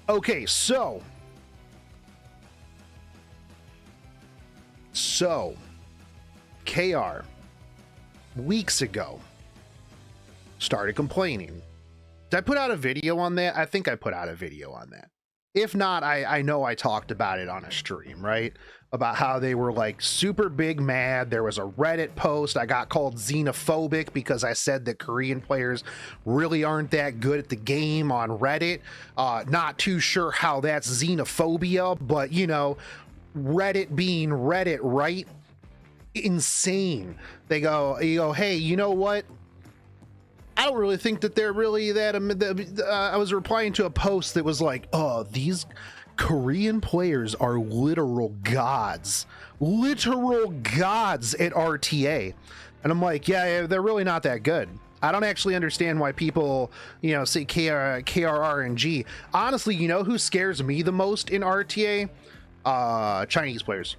Okay, so KR weeks ago started complaining. Did I put out a video on that? I think I put out a video on that. If not, I know I talked about it on a stream, right? About how they were like super big mad. There was a Reddit post. I got called xenophobic because I said that Korean players really aren't that good at the game on Reddit. Not too sure how that's xenophobia, but you know, Reddit being Reddit, right? Insane. They go, hey, you know what? I don't really think that they're really that. I was replying to a post that was like, oh, these Korean players are literal gods at RTA. And I'm like, yeah, they're really not that good. I don't actually understand why people, you know, say KRRNG. Honestly, you know who scares me the most in RTA? Chinese players.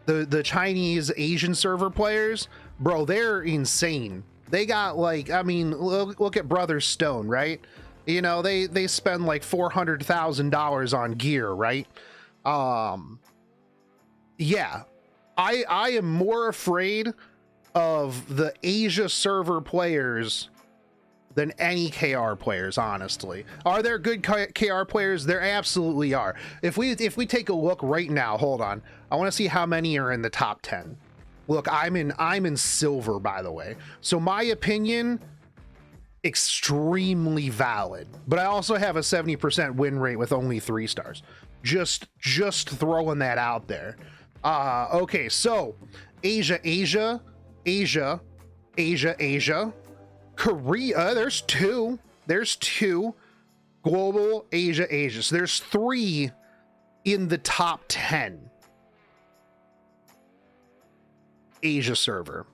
The Chinese Asian server players, bro, they're insane. They got like, I mean, look at Brother Stone, right? You know, they spend like $400,000 on gear, right? Yeah, I am more afraid of the Asia server players than any KR players, honestly. Are there good KR players? There absolutely are. If we take a look right now, hold on. I want to see how many are in the top 10. Look, I'm in silver, by the way. So my opinion, extremely valid. But I also have a 70% win rate with only 3 stars. Just throwing that out there. Okay, so Asia. Korea, there's two. Global, Asia. So there's 3 in the top 10. Asia server.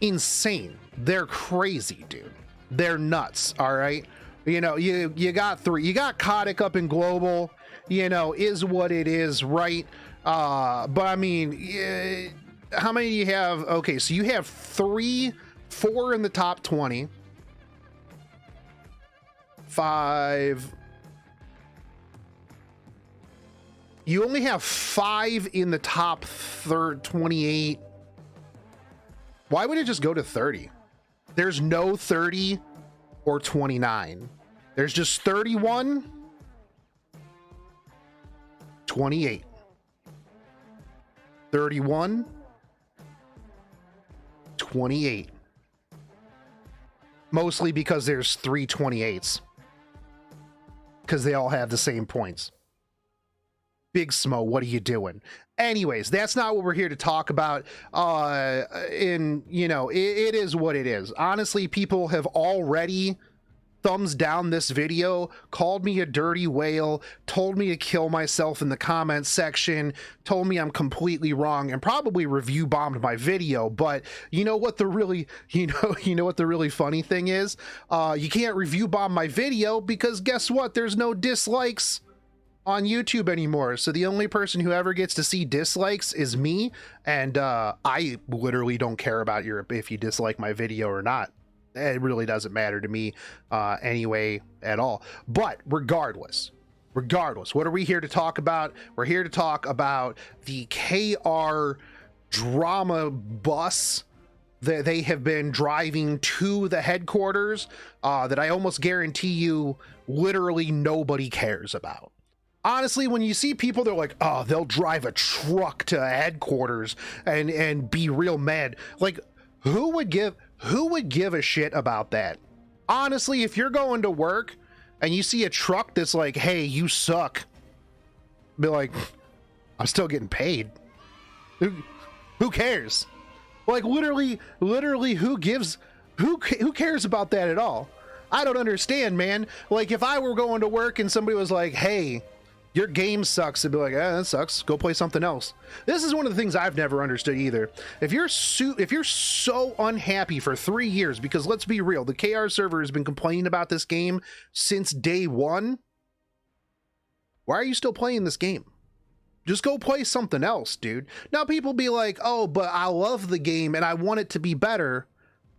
Insane. They're crazy, dude. They're nuts, all right? You know, you got 3. You got Kotick up in global, you know, is what it is, right? But I mean, how many do you have? Okay, so you have 4 in the top 20. 5. You only have 5 in the top 28. Why would it just go to 30? There's no 30 or 29. There's just 31, 28, 31, 28. Mostly because there's 3 28s. Because they all have the same points. Big Smo, what are you doing? Anyways, that's not what we're here to talk about. You know, it is what it is. Honestly, people have already thumbs down this video, called me a dirty whale, told me to kill myself in the comments section, told me I'm completely wrong, and probably review bombed my video. But you know what the really, you know what the really funny thing is? You can't review bomb my video because guess what? There's no dislikes on YouTube anymore. So the only person who ever gets to see dislikes is me, and I literally don't care about if you dislike my video or not. It really doesn't matter to me anyway at all. But regardless, what are we here to talk about? We're here to talk about the KR drama bus that they have been driving to the headquarters that I almost guarantee you literally nobody cares about. Honestly, when you see people, they're like, oh, they'll drive a truck to headquarters and be real mad. Like, who would give a shit about that? Honestly, if you're going to work and you see a truck that's like, hey, you suck, be like, I'm still getting paid. Who cares? Like, literally, who cares about that at all? I don't understand, man. Like, if I were going to work and somebody was like, hey, your game sucks, it'd be like, that sucks, go play something else. This is one of the things I've never understood either. If you're so unhappy for 3 years, because let's be real, the KR server has been complaining about this game since day 1. Why are you still playing this game? Just go play something else, dude. Now people be like, oh, but I love the game and I want it to be better.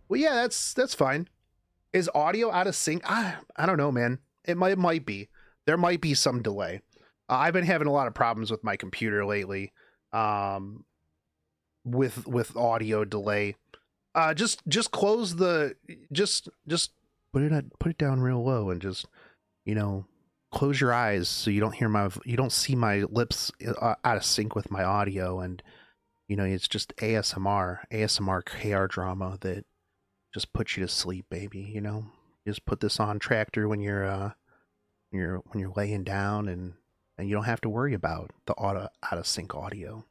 Well, yeah, that's fine. Is audio out of sync? I don't know, man. It might be. there might be some delay. I've been having a lot of problems with my computer lately, with audio delay. Just close the just put it down real low and just, you know, close your eyes so you don't see my lips out of sync with my audio, and you know, it's just ASMR KR drama that just puts you to sleep, baby. You know, just put this on tractor when you're laying down, and you don't have to worry about the out of sync audio.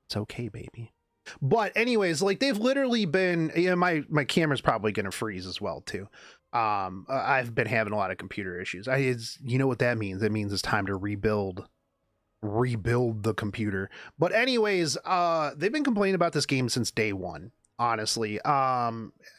It's okay, baby. But anyways, like, they've literally been, you know, my camera's probably gonna freeze as well too. I've been having a lot of computer issues. You know what that means? It means it's time to rebuild the computer. But anyways, they've been complaining about this game since day one, honestly.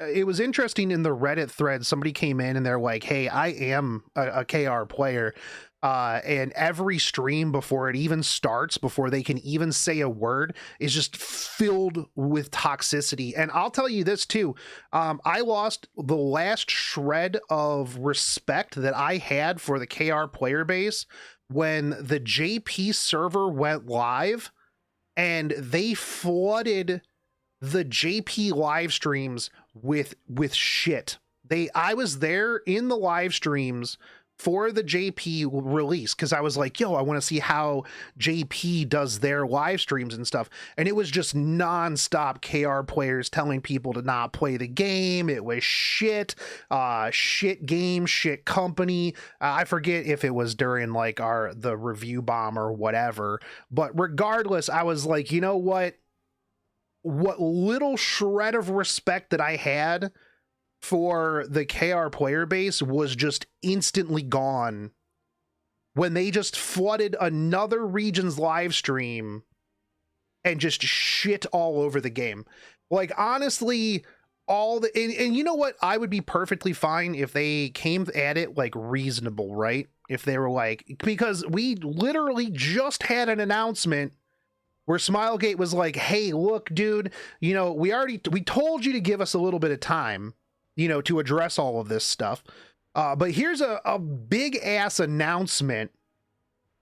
It was interesting in the Reddit thread, somebody came in and they're like, hey, I am a KR player, and every stream before it even starts, before they can even say a word, is just filled with toxicity. And I'll tell you this too, I lost the last shred of respect that I had for the KR player base when the JP server went live and they flooded the JP live streams with shit. I was there in the live streams for the JP release because I was like, yo, I want to see how JP does their live streams and stuff. And it was just nonstop KR players telling people to not play the game. It was shit, shit game, shit company. I forget if it was during like the review bomb or whatever. But regardless, I was like, you know what? What little shred of respect that I had for the KR player base was just instantly gone when they just flooded another region's live stream and just shit all over the game. Like, honestly, and you know what? I would be perfectly fine if they came at it like reasonable, right? If they were like, because we literally just had an announcement where Smilegate was like, hey, look, dude, you know, we told you to give us a little bit of time, you know, to address all of this stuff. But here's a big ass announcement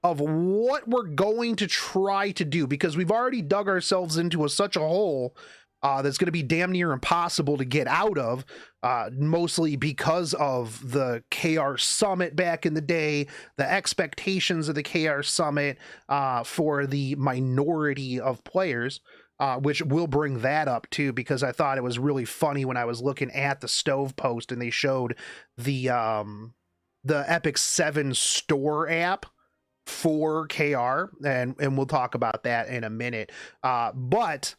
of what we're going to try to do, because we've already dug ourselves into such a hole that's going to be damn near impossible to get out of, mostly because of the KR Summit back in the day, the expectations of the KR Summit for the minority of players, which we'll bring that up too, because I thought it was really funny when I was looking at the Stove post and they showed the Epic 7 store app for KR, and we'll talk about that in a minute. But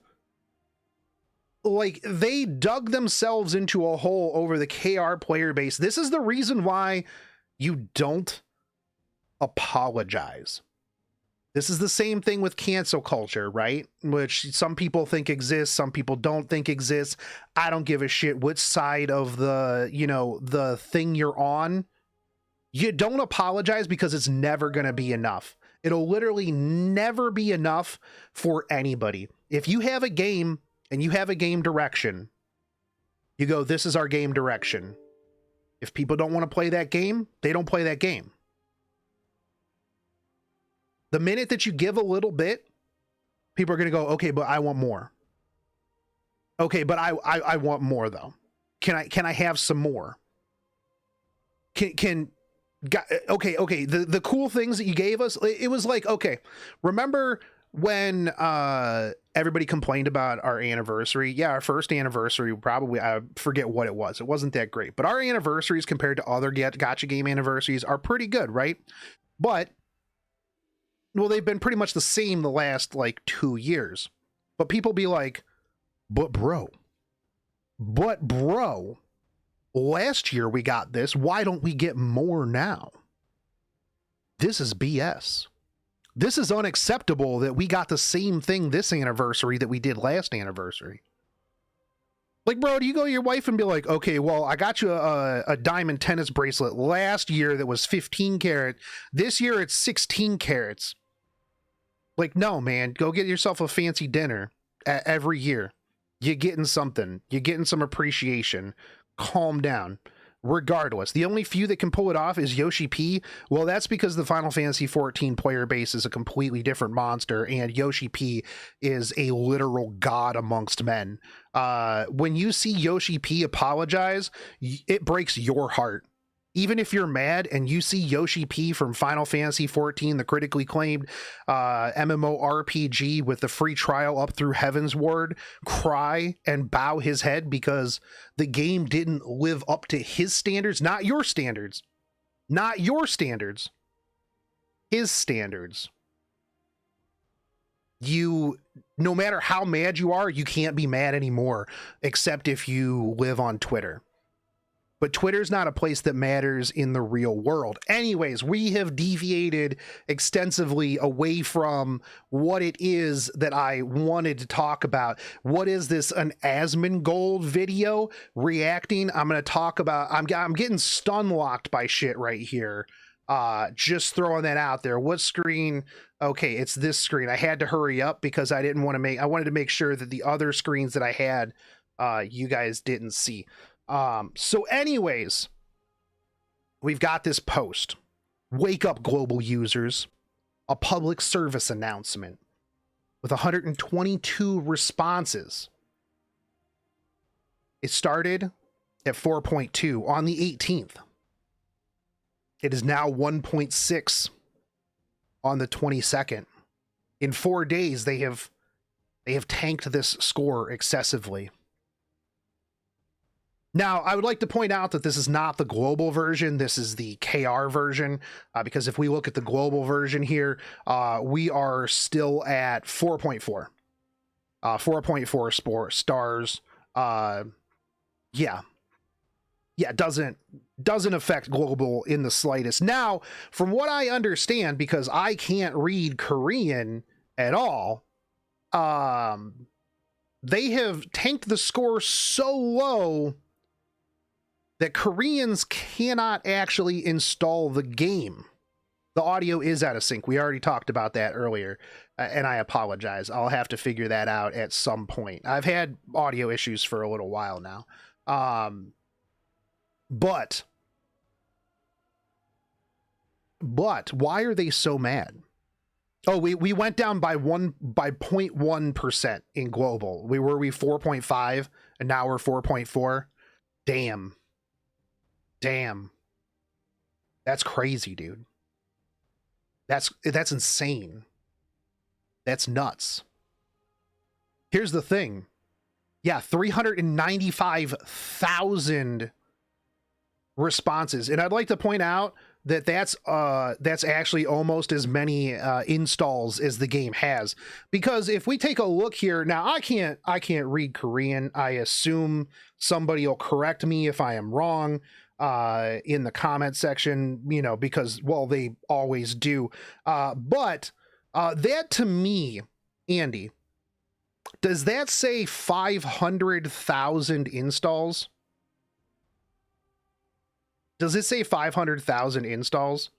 like, they dug themselves into a hole over the KR player base. This is the reason why you don't apologize. This is the same thing with cancel culture, right? Which some people think exists, some people don't think exists. I don't give a shit which side of the, you know, the thing you're on. You don't apologize, because it's never going to be enough. It'll literally never be enough for anybody. If you have a game and you have a game direction, you go, this is our game direction. If people don't want to play that game, they don't play that game. The minute that you give a little bit, people are going to go, okay, but I want more. Okay, but I want more though. Can I have some more? Okay, the cool things that you gave us, it was like, okay, remember when everybody complained about our anniversary? Yeah, our first anniversary, probably, I forget what it was. It wasn't that great, but our anniversaries compared to other gacha game anniversaries are pretty good, right? But, well, they've been pretty much the same the last like 2 years. But people be like, but bro, last year we got this. Why don't we get more now? This is BS. This is unacceptable that we got the same thing this anniversary that we did last anniversary. Like, bro, do you go to your wife and be like, okay, well, I got you a diamond tennis bracelet last year that was 15 karat. This year it's 16 carats. Like, no, man, go get yourself a fancy dinner every year. You're getting something. You're getting some appreciation. Calm down. regardless. The only few that can pull it off is Yoshi P. Well, that's because the Final Fantasy 14 player base is a completely different monster, and Yoshi P is a literal god amongst men. When you see Yoshi P apologize, it breaks your heart. Even if you're mad and you see Yoshi P from Final Fantasy 14, the critically acclaimed MMORPG with the free trial up through Heaven's Ward, cry and bow his head because the game didn't live up to his standards, not your standards, not your standards, his standards. You, no matter how mad you are, you can't be mad anymore, except if you live on Twitter. But Twitter's not a place that matters in the real world. Anyways, we have deviated extensively away from what it is that I wanted to talk about. What is this, an Asmongold video reacting? I'm going to talk about, I'm getting stun locked by shit right here. Just throwing that out there. What screen? Okay, it's this screen. I had to hurry up because I wanted to make sure that the other screens that I had, you guys didn't see. So anyways, we've got this post. Wake up, global users. A public service announcement with 122 responses. It started at 4.2 on the 18th. It is now 1.6 on the 22nd. In 4 days, they have tanked this score excessively. Now, I would like to point out that this is not the global version. This is the KR version, because if we look at the global version here, we are still at 4.4. 4.4 stars. Yeah, doesn't affect global in the slightest. Now, from what I understand, because I can't read Korean at all, they have tanked the score so low that Koreans cannot actually install the game. The audio is out of sync. We already talked about that earlier, and I apologize. I'll have to figure that out at some point. I've had audio issues for a little while now. But why are they so mad? Oh, we went down by 0.1% in global. We 4.5 and now we're 4.4. Damn. That's crazy, dude. That's insane. That's nuts. Here's the thing. Yeah, 395,000 responses. And I'd like to point out that that's actually almost as many installs as the game has. Because if we take a look here, now I can't read Korean. I assume somebody will correct me if I am wrong in the comment section, you know, because, well, they always do. But that to me, Andy, does that say 500,000 installs? Does it say 500,000 installs?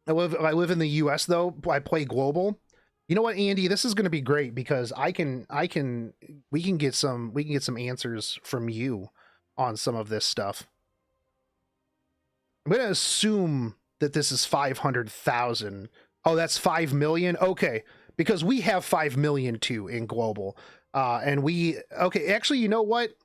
I live in the US though. I play global. You know what, Andy, this is going to be great because we can get some answers from you on some of this stuff. I'm going to assume that this is 500,000. Oh, that's 5 million. Okay. Because we have 5 million too in global. Okay, actually, you know what?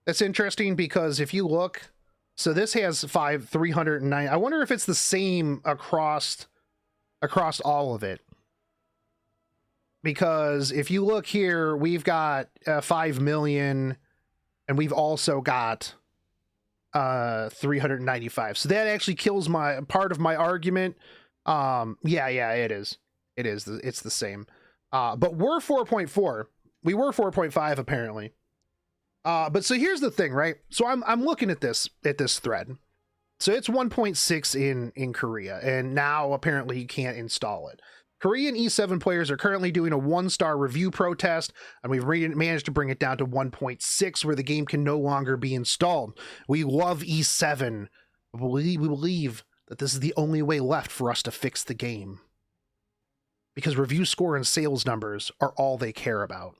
That's interesting because if you look, so this has 309. I wonder if it's the same across all of it. Because if you look here, we've got 5 million and we've also got 395. So that actually kills part of my argument. Yeah, it is. It's the same. But we're 4.4. We were 4.5 apparently. But so here's the thing, right? So I'm looking at this thread. So it's 1.6 in Korea, and now apparently you can't install it. Korean E7 players are currently doing a 1-star review protest, and we've managed to bring it down to 1.6, where the game can no longer be installed. We love E7. We believe that this is the only way left for us to fix the game, because review score and sales numbers are all they care about.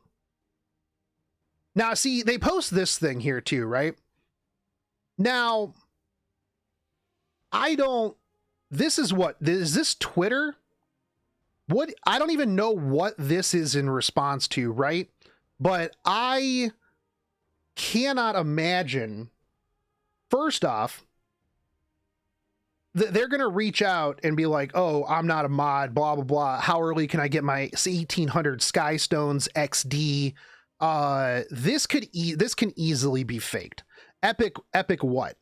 Now, see, they post this thing here too, right? Now, this is this Twitter? What, I don't even know what this is in response to, right? But I cannot imagine, first off, they're going to reach out and be like, oh, I'm not a mod, blah, blah, blah. How early can I get my 1800 Skystones XD? This can easily be faked. Epic what?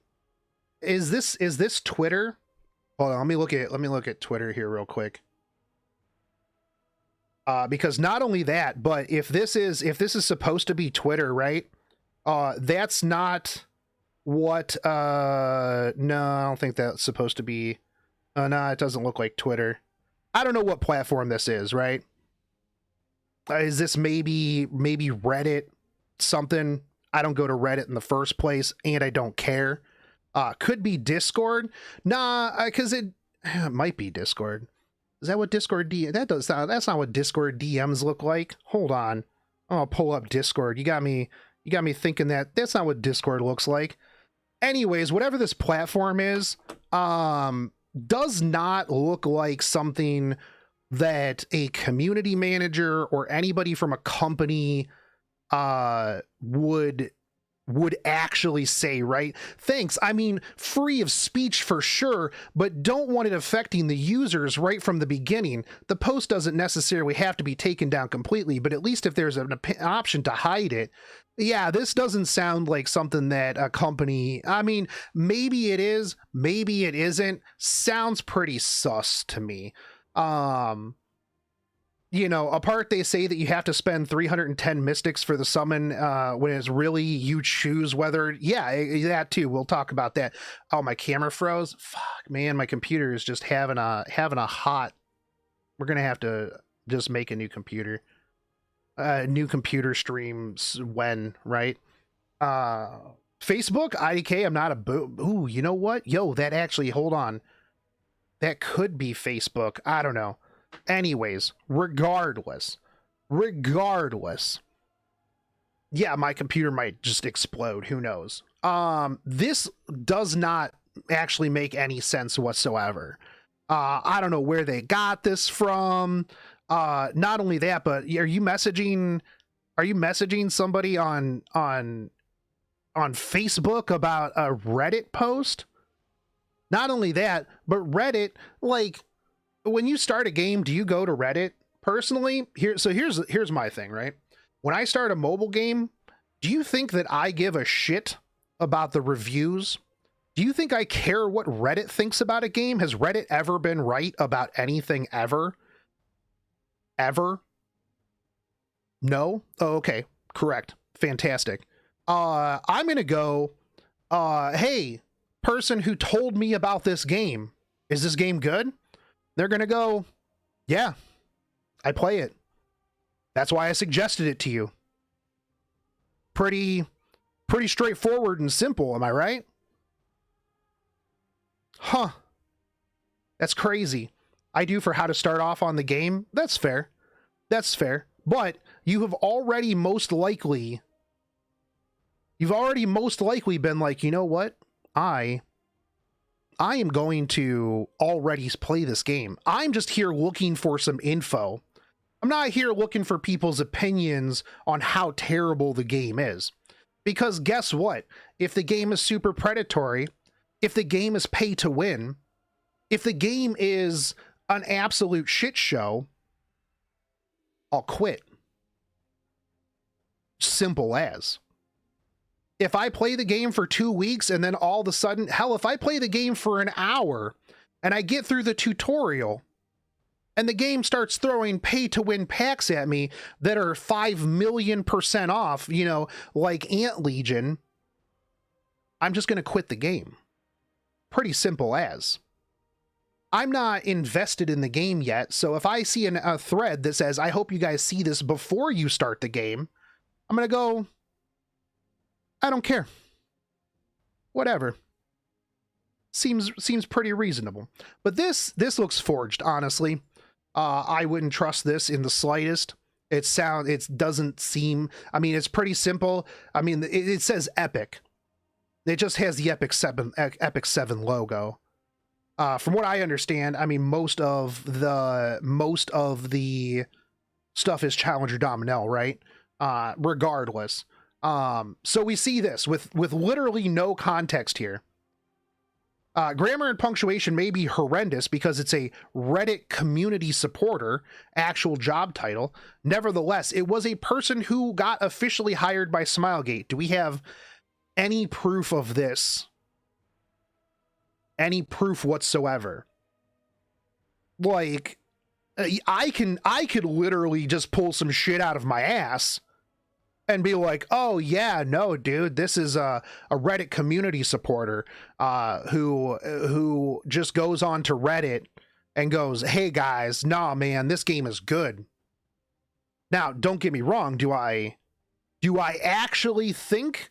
Is this Twitter? Hold on, let me look at Twitter here real quick. Because not only that, but if this is supposed to be Twitter, right? That's not what, no, I don't think that's supposed to be, no, it doesn't look like Twitter. I don't know what platform this is, right? Is this maybe Reddit, something? I don't go to Reddit in the first place, and I don't care. Could be Discord. Nah, because it might be Discord. Is that what Discord that's not what Discord DMs look like. Hold on. I'll pull up Discord. You got me thinking that's not what Discord looks like. Anyways, whatever this platform is, does not look like something that a community manager or anybody from a company would actually say, right? Thanks. I mean, free of speech for sure, but don't want it affecting the users right from the beginning. The post doesn't necessarily have to be taken down completely, but at least if there's an option to hide it. Yeah, this doesn't sound like something that a company, I mean, maybe it is, maybe it isn't. Sounds pretty sus to me. You know, apart they say that you have to spend 310 mystics for the summon when it's really you choose whether, yeah, that too. We'll talk about that. Oh, my camera froze. Fuck, man, my computer is just having a hot. We're gonna have to just make a new computer. New computer streams when, right? Facebook, IDK, I'm not a ooh, you know what? Yo, that actually, hold on. That could be Facebook. I don't know. Anyways, regardless, yeah, my computer might just explode. Who knows? This does not actually make any sense whatsoever. I don't know where they got this from. Not only that, but are you messaging somebody on Facebook about a Reddit post? Not only that, but Reddit, like, when you start a game, do you go to Reddit? Personally, here's my thing, right? When I start a mobile game, do you think that I give a shit about the reviews? Do you think I care what Reddit thinks about a game? Has Reddit ever been right about anything ever? Ever? No? Oh, okay. Correct. Fantastic. I'm gonna go, hey, person who told me about this game, is this game good? They're gonna go, yeah, I play it. That's why I suggested it to you. Pretty straightforward and simple, am I right? Huh. That's crazy. I do for how to start off on the game. That's fair. That's fair. But you have already most likely been like, you know what? I am going to already play this game. I'm just here looking for some info. I'm not here looking for people's opinions on how terrible the game is. Because guess what? If the game is super predatory, if the game is pay to win, if the game is an absolute shit show, I'll quit. Simple as. If I play the game for 2 weeks and then all of a sudden, hell, if I play the game for an hour and I get through the tutorial and the game starts throwing pay to win packs at me that are 5,000,000% off, you know, like Ant Legion, I'm just going to quit the game. Pretty simple as. I'm not invested in the game yet, so if I see a thread that says, I hope you guys see this before you start the game, I'm going to go, I don't care. Whatever. Seems pretty reasonable. But this looks forged, honestly. I wouldn't trust this in the slightest. It doesn't seem, I mean, it's pretty simple. I mean, it says epic. It just has the Epic 7 logo. From what I understand, I mean, most of the stuff is Challenger Dominel, right? Regardless. So we see this with literally no context here. Grammar and punctuation may be horrendous because it's a Reddit community supporter, actual job title. Nevertheless, it was a person who got officially hired by Smilegate. Do we have any proof of this? Any proof whatsoever? Like, I could literally just pull some shit out of my ass and be like, oh yeah, no, dude, this is a Reddit community supporter who just goes on to Reddit and goes, hey guys, nah man, this game is good. Now, don't get me wrong, do I actually think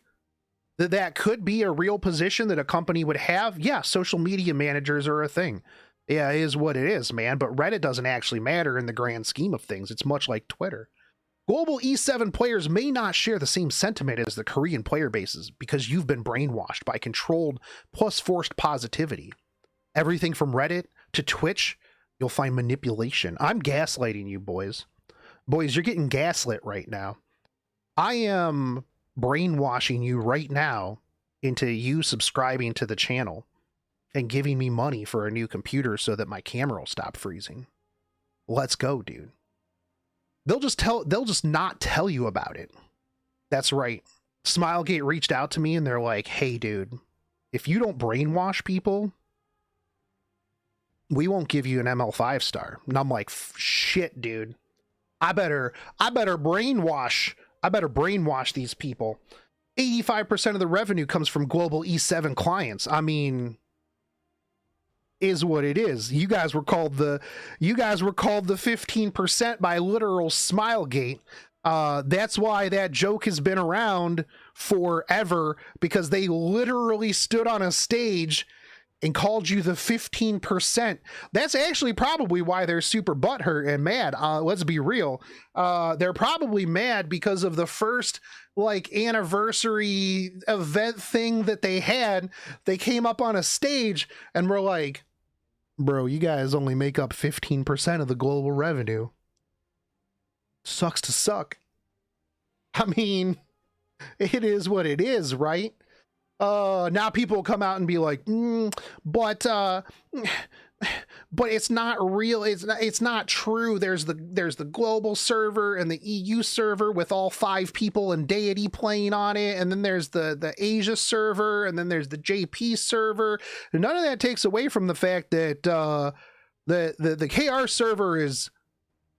that could be a real position that a company would have? Yeah, social media managers are a thing. Yeah, it is what it is, man, but Reddit doesn't actually matter in the grand scheme of things. It's much like Twitter. Global E7 players may not share the same sentiment as the Korean player bases because you've been brainwashed by controlled plus forced positivity. Everything from Reddit to Twitch, you'll find manipulation. I'm gaslighting you, boys. Boys, you're getting gaslit right now. I am brainwashing you right now into you subscribing to the channel and giving me money for a new computer so that my camera will stop freezing. Let's go, dude. They'll just not tell you about it. That's right. Smilegate reached out to me and they're like, hey dude, if you don't brainwash people, we won't give you an ML5 star. And I'm like, shit, dude. I better brainwash these people. 85% of the revenue comes from global E7 clients. I mean, is what it is. You guys were called the 15% by literal Smilegate. That's why that joke has been around forever, because they literally stood on a stage and called you the 15%. That's actually probably why they're super butthurt and mad. Let's be real. They're probably mad because of the first like anniversary event thing that they had. They came up on a stage and were like, bro, you guys only make up 15% of the global revenue. Sucks to suck. I mean, it is what it is, right? Now people come out and be like, but it's not real. It's not true. There's the global server and the EU server with all 5 people and deity playing on it, and then there's the Asia server, and then there's the JP server. None of that takes away from the fact that the KR server is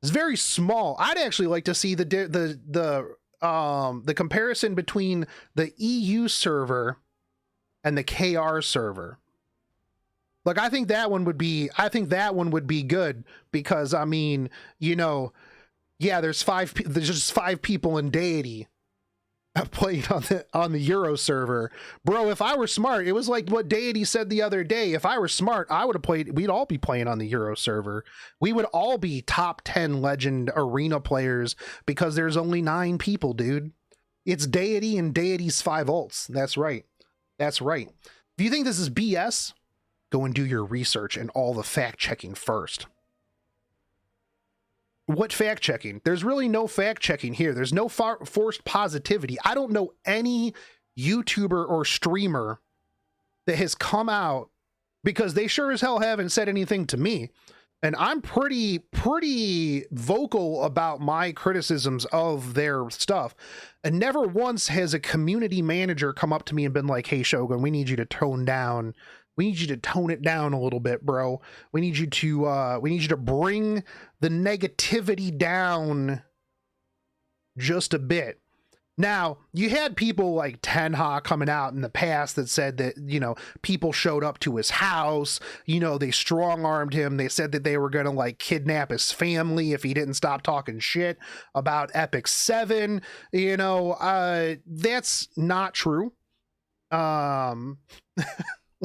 very small. I'd actually like to see the comparison between the EU server and the KR server. Like, I think that one would be good, because I mean, you know, yeah, there's just 5 people in deity playing on the Euro server. Bro, if I were smart, it was like what Deity said the other day. If I were smart, I would have played, we'd all be playing on the Euro server. We would all be top 10 legend arena players, because there's only 9 people, dude. It's Deity and Deity's 5 ults. That's right. That's right. If you think this is BS, go and do your research and all the fact checking first. What fact checking? There's really no fact checking here. There's no forced positivity. I don't know any YouTuber or streamer that has come out, because they sure as hell haven't said anything to me. And I'm pretty vocal about my criticisms of their stuff. And never once has a community manager come up to me and been like, hey, Shogun, we need you to tone down. We need you to tone it down a little bit, bro. We need you to bring the negativity down just a bit. Now, you had people like Tenha coming out in the past that said that, you know, people showed up to his house, you know, they strong-armed him. They said that they were going to like kidnap his family if he didn't stop talking shit about Epic 7. You know, that's not true.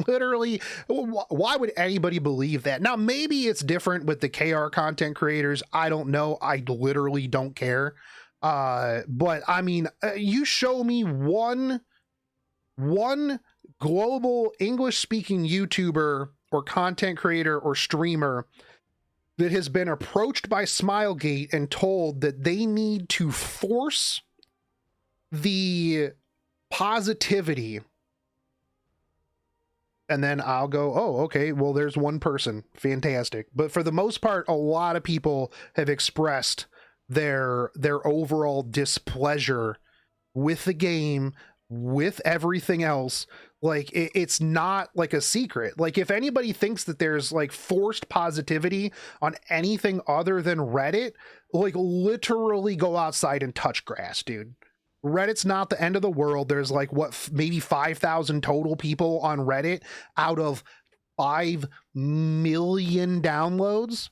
Literally, why would anybody believe that? Now, maybe it's different with the KR content creators. I don't know. I literally don't care. But I mean, you show me one global English speaking YouTuber or content creator or streamer that has been approached by Smilegate and told that they need to force the positivity. And then I'll go, oh, okay, well, there's one person. Fantastic. But for the most part, a lot of people have expressed their overall displeasure with the game, with everything else. Like, it's not like a secret. Like, if anybody thinks that there's like forced positivity on anything other than Reddit, like, literally go outside and touch grass, dude. Reddit's not the end of the world. There's like, what, maybe 5,000 total people on Reddit out of 5 million downloads.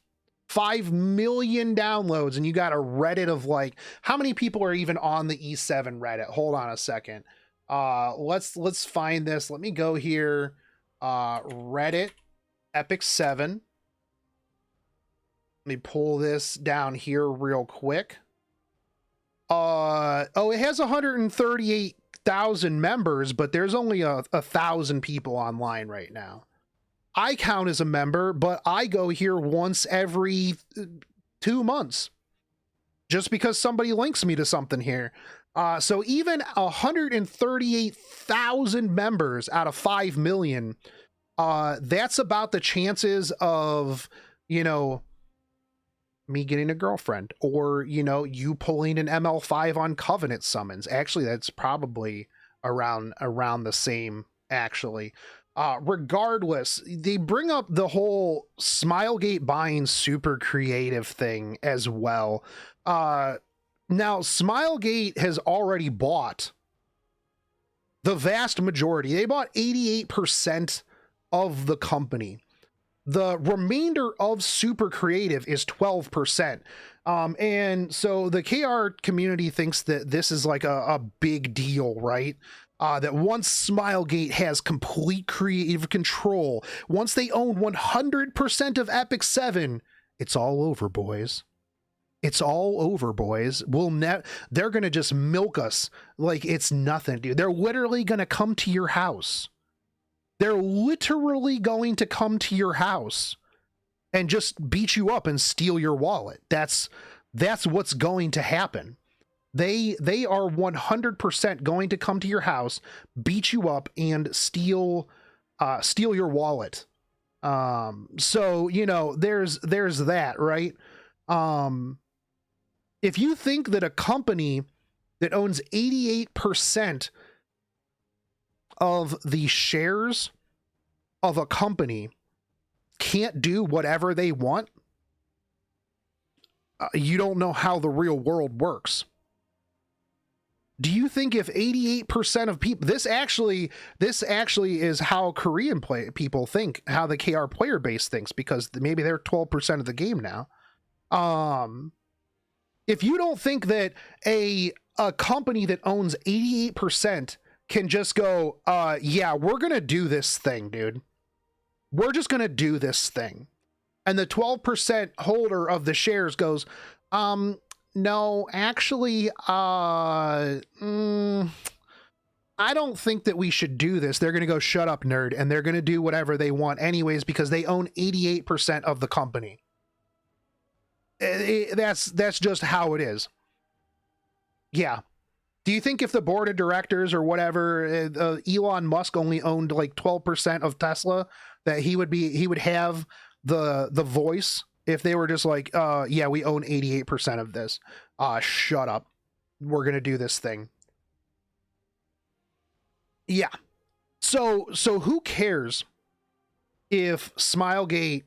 5 million downloads, and you got a Reddit of like, how many people are even on the E7 Reddit? Hold on a second. Let's find this. Let me go here. Reddit Epic 7. Let me pull this down here real quick. Oh, it has 138,000 members, but there's only 1,000 people online right now. I count as a member, but I go here once every 2 months just because somebody links me to something here. So even 138,000 members out of 5 million, that's about the chances of, you know, me getting a girlfriend, or, you know, you pulling an ML5 on Covenant summons. Actually, that's probably around the same, actually. Regardless, they bring up the whole Smilegate buying super creative thing as well. Now, Smilegate has already bought the vast majority. They bought 88% of the company. The remainder of super creative is 12%. And so the KR community thinks that this is like a big deal, right? That once Smilegate has complete creative control, once they own 100% of Epic 7, it's all over, boys. It's all over, boys. They're going to just milk us like it's nothing, dude. They're literally going to come to your house. They're literally going to come to your house and just beat you up and steal your wallet. That's what's going to happen. They are 100% going to come to your house, beat you up, and steal your wallet. So, you know, there's that, right? If you think that a company that owns 88% of the shares of a company can't do whatever they want, you don't know how the real world works. Do you think if 88% of people, this actually is how Korean people think, how the KR player base thinks, because maybe they're 12% of the game now. If you don't think that a company that owns 88% can just go, yeah, we're going to do this thing, dude. We're just going to do this thing. And the 12% holder of the shares goes, no, actually, I don't think that we should do this. They're going to go, shut up, nerd. And they're going to do whatever they want anyways, because they own 88% of the company. That's just how it is. Yeah. Do you think if the board of directors or whatever, Elon Musk only owned like 12% of Tesla, that he would have the voice if they were just like, yeah, we own 88% of this. Shut up. We're going to do this thing. Yeah. So who cares if Smilegate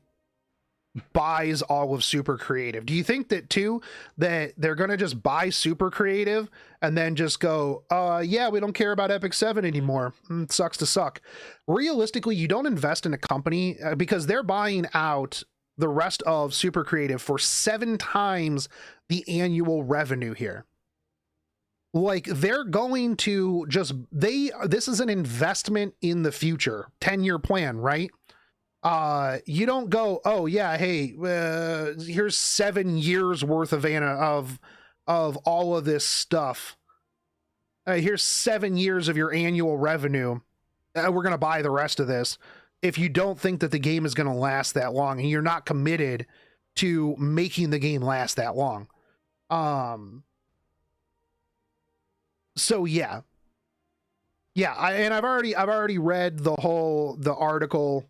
buys all of Super Creative? Do you think that too, that they're going to just buy Super Creative and then just go, yeah, we don't care about Epic 7 anymore. Sucks to suck. Realistically, you don't invest in a company because they're buying out the rest of Super Creative for 7 times the annual revenue here. Like, they're going to just, this is an investment in the future, 10-year plan, right? You don't go, oh yeah, hey, here's 7 years worth of all of this stuff. Here's 7 years of your annual revenue. we're going to buy the rest of this if you don't think that the game is going to last that long and you're not committed to making the game last that long. So yeah. I've already read the article.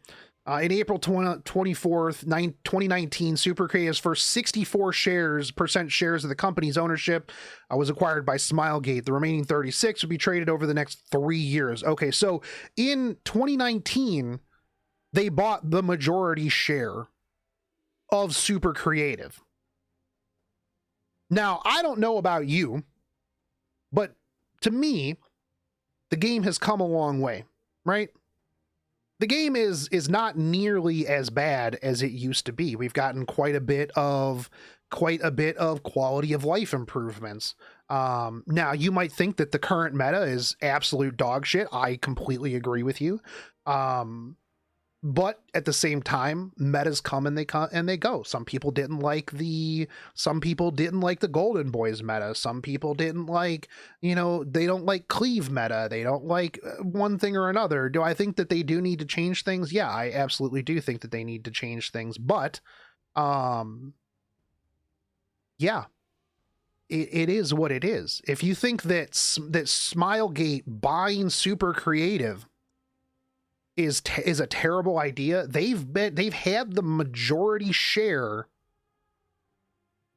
In April 24th, 2019, Super Creative's first 64% shares of the company's ownership was acquired by Smilegate. The remaining 36 would be traded over the next 3 years. Okay, so in 2019, they bought the majority share of Super Creative. Now, I don't know about you, but to me, the game has come a long way, right? The game is not nearly as bad as it used to be. We've gotten quite a bit of quality of life improvements. Now, you might think that the current meta is absolute dog shit. I completely agree with you. But at the same time, metas come and they go. Some people didn't like the Golden Boys meta. Some people didn't like, they don't like Cleave meta. They don't like one thing or another. Do I think that they do need to change things? Yeah, I absolutely do think that they need to change things. But, yeah, it is what it is. If you think that Smilegate buying Super Creative is a terrible idea, they've had the majority share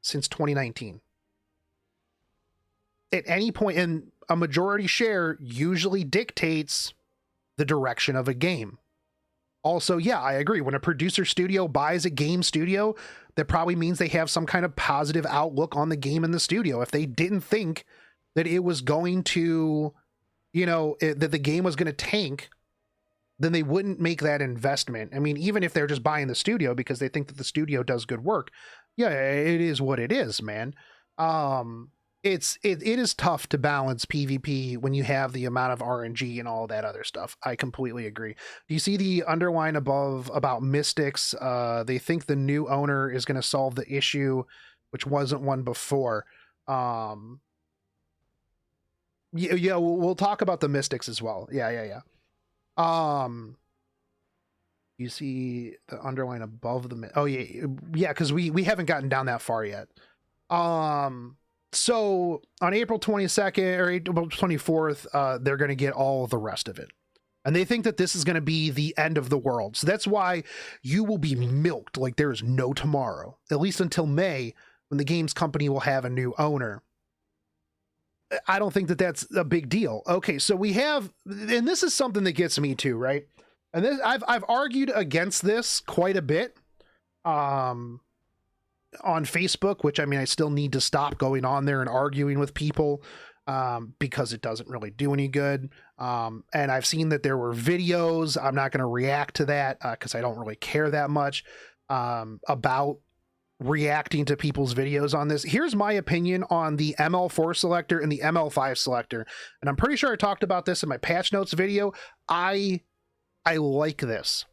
since 2019. At any point, and a majority share usually dictates the direction of a game. Also, yeah, I agree. When a producer studio buys a game studio, that probably means they have some kind of positive outlook on the game in the studio. If they didn't think that it was going to, that the game was going to tank, then they wouldn't make that investment. I mean, even if they're just buying the studio because they think that the studio does good work, yeah, it is what it is, man. It is tough to balance PvP when you have the amount of RNG and all that other stuff. I completely agree. Do you see the underline above about Mystics? They think the new owner is going to solve the issue, which wasn't one before. Yeah, we'll talk about the Mystics as well. Yeah. You see the underline above the, oh yeah, because we haven't gotten down that far yet. So on April 22nd or April 24th, they're going to get all the rest of it. And they think that this is going to be the end of the world. So that's why you will be milked like there is no tomorrow, at least until May, when the games company will have a new owner. I don't think that that's a big deal. Okay, so we have, and this is something that gets me too, right? And this, I've argued against this quite a bit on Facebook, which, I mean, I still need to stop going on there and arguing with people because it doesn't really do any good. And I've seen that there were videos. I'm not going to react to that because I don't really care that much about reacting to people's videos on this. Here's my opinion on the ML4 selector and the ML5 selector. And I'm pretty sure I talked about this in my patch notes video. I like this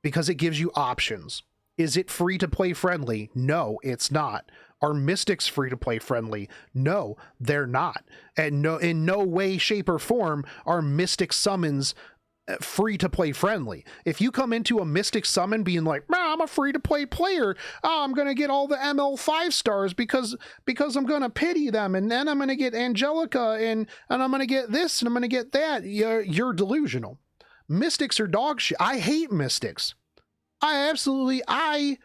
because it gives you options. Is it free to play friendly? No, it's not. Are Mystics free to play friendly? No, they're not. And in no way, shape, or form are Mystic summons free to play friendly. If you come into a Mystic summon being like, I'm a free to play player, I'm gonna get all the ML 5 stars because I'm gonna pity them, and then I'm gonna get Angelica and I'm gonna get this and I'm gonna get that, you're delusional. Mystics are dog shit. I hate Mystics. I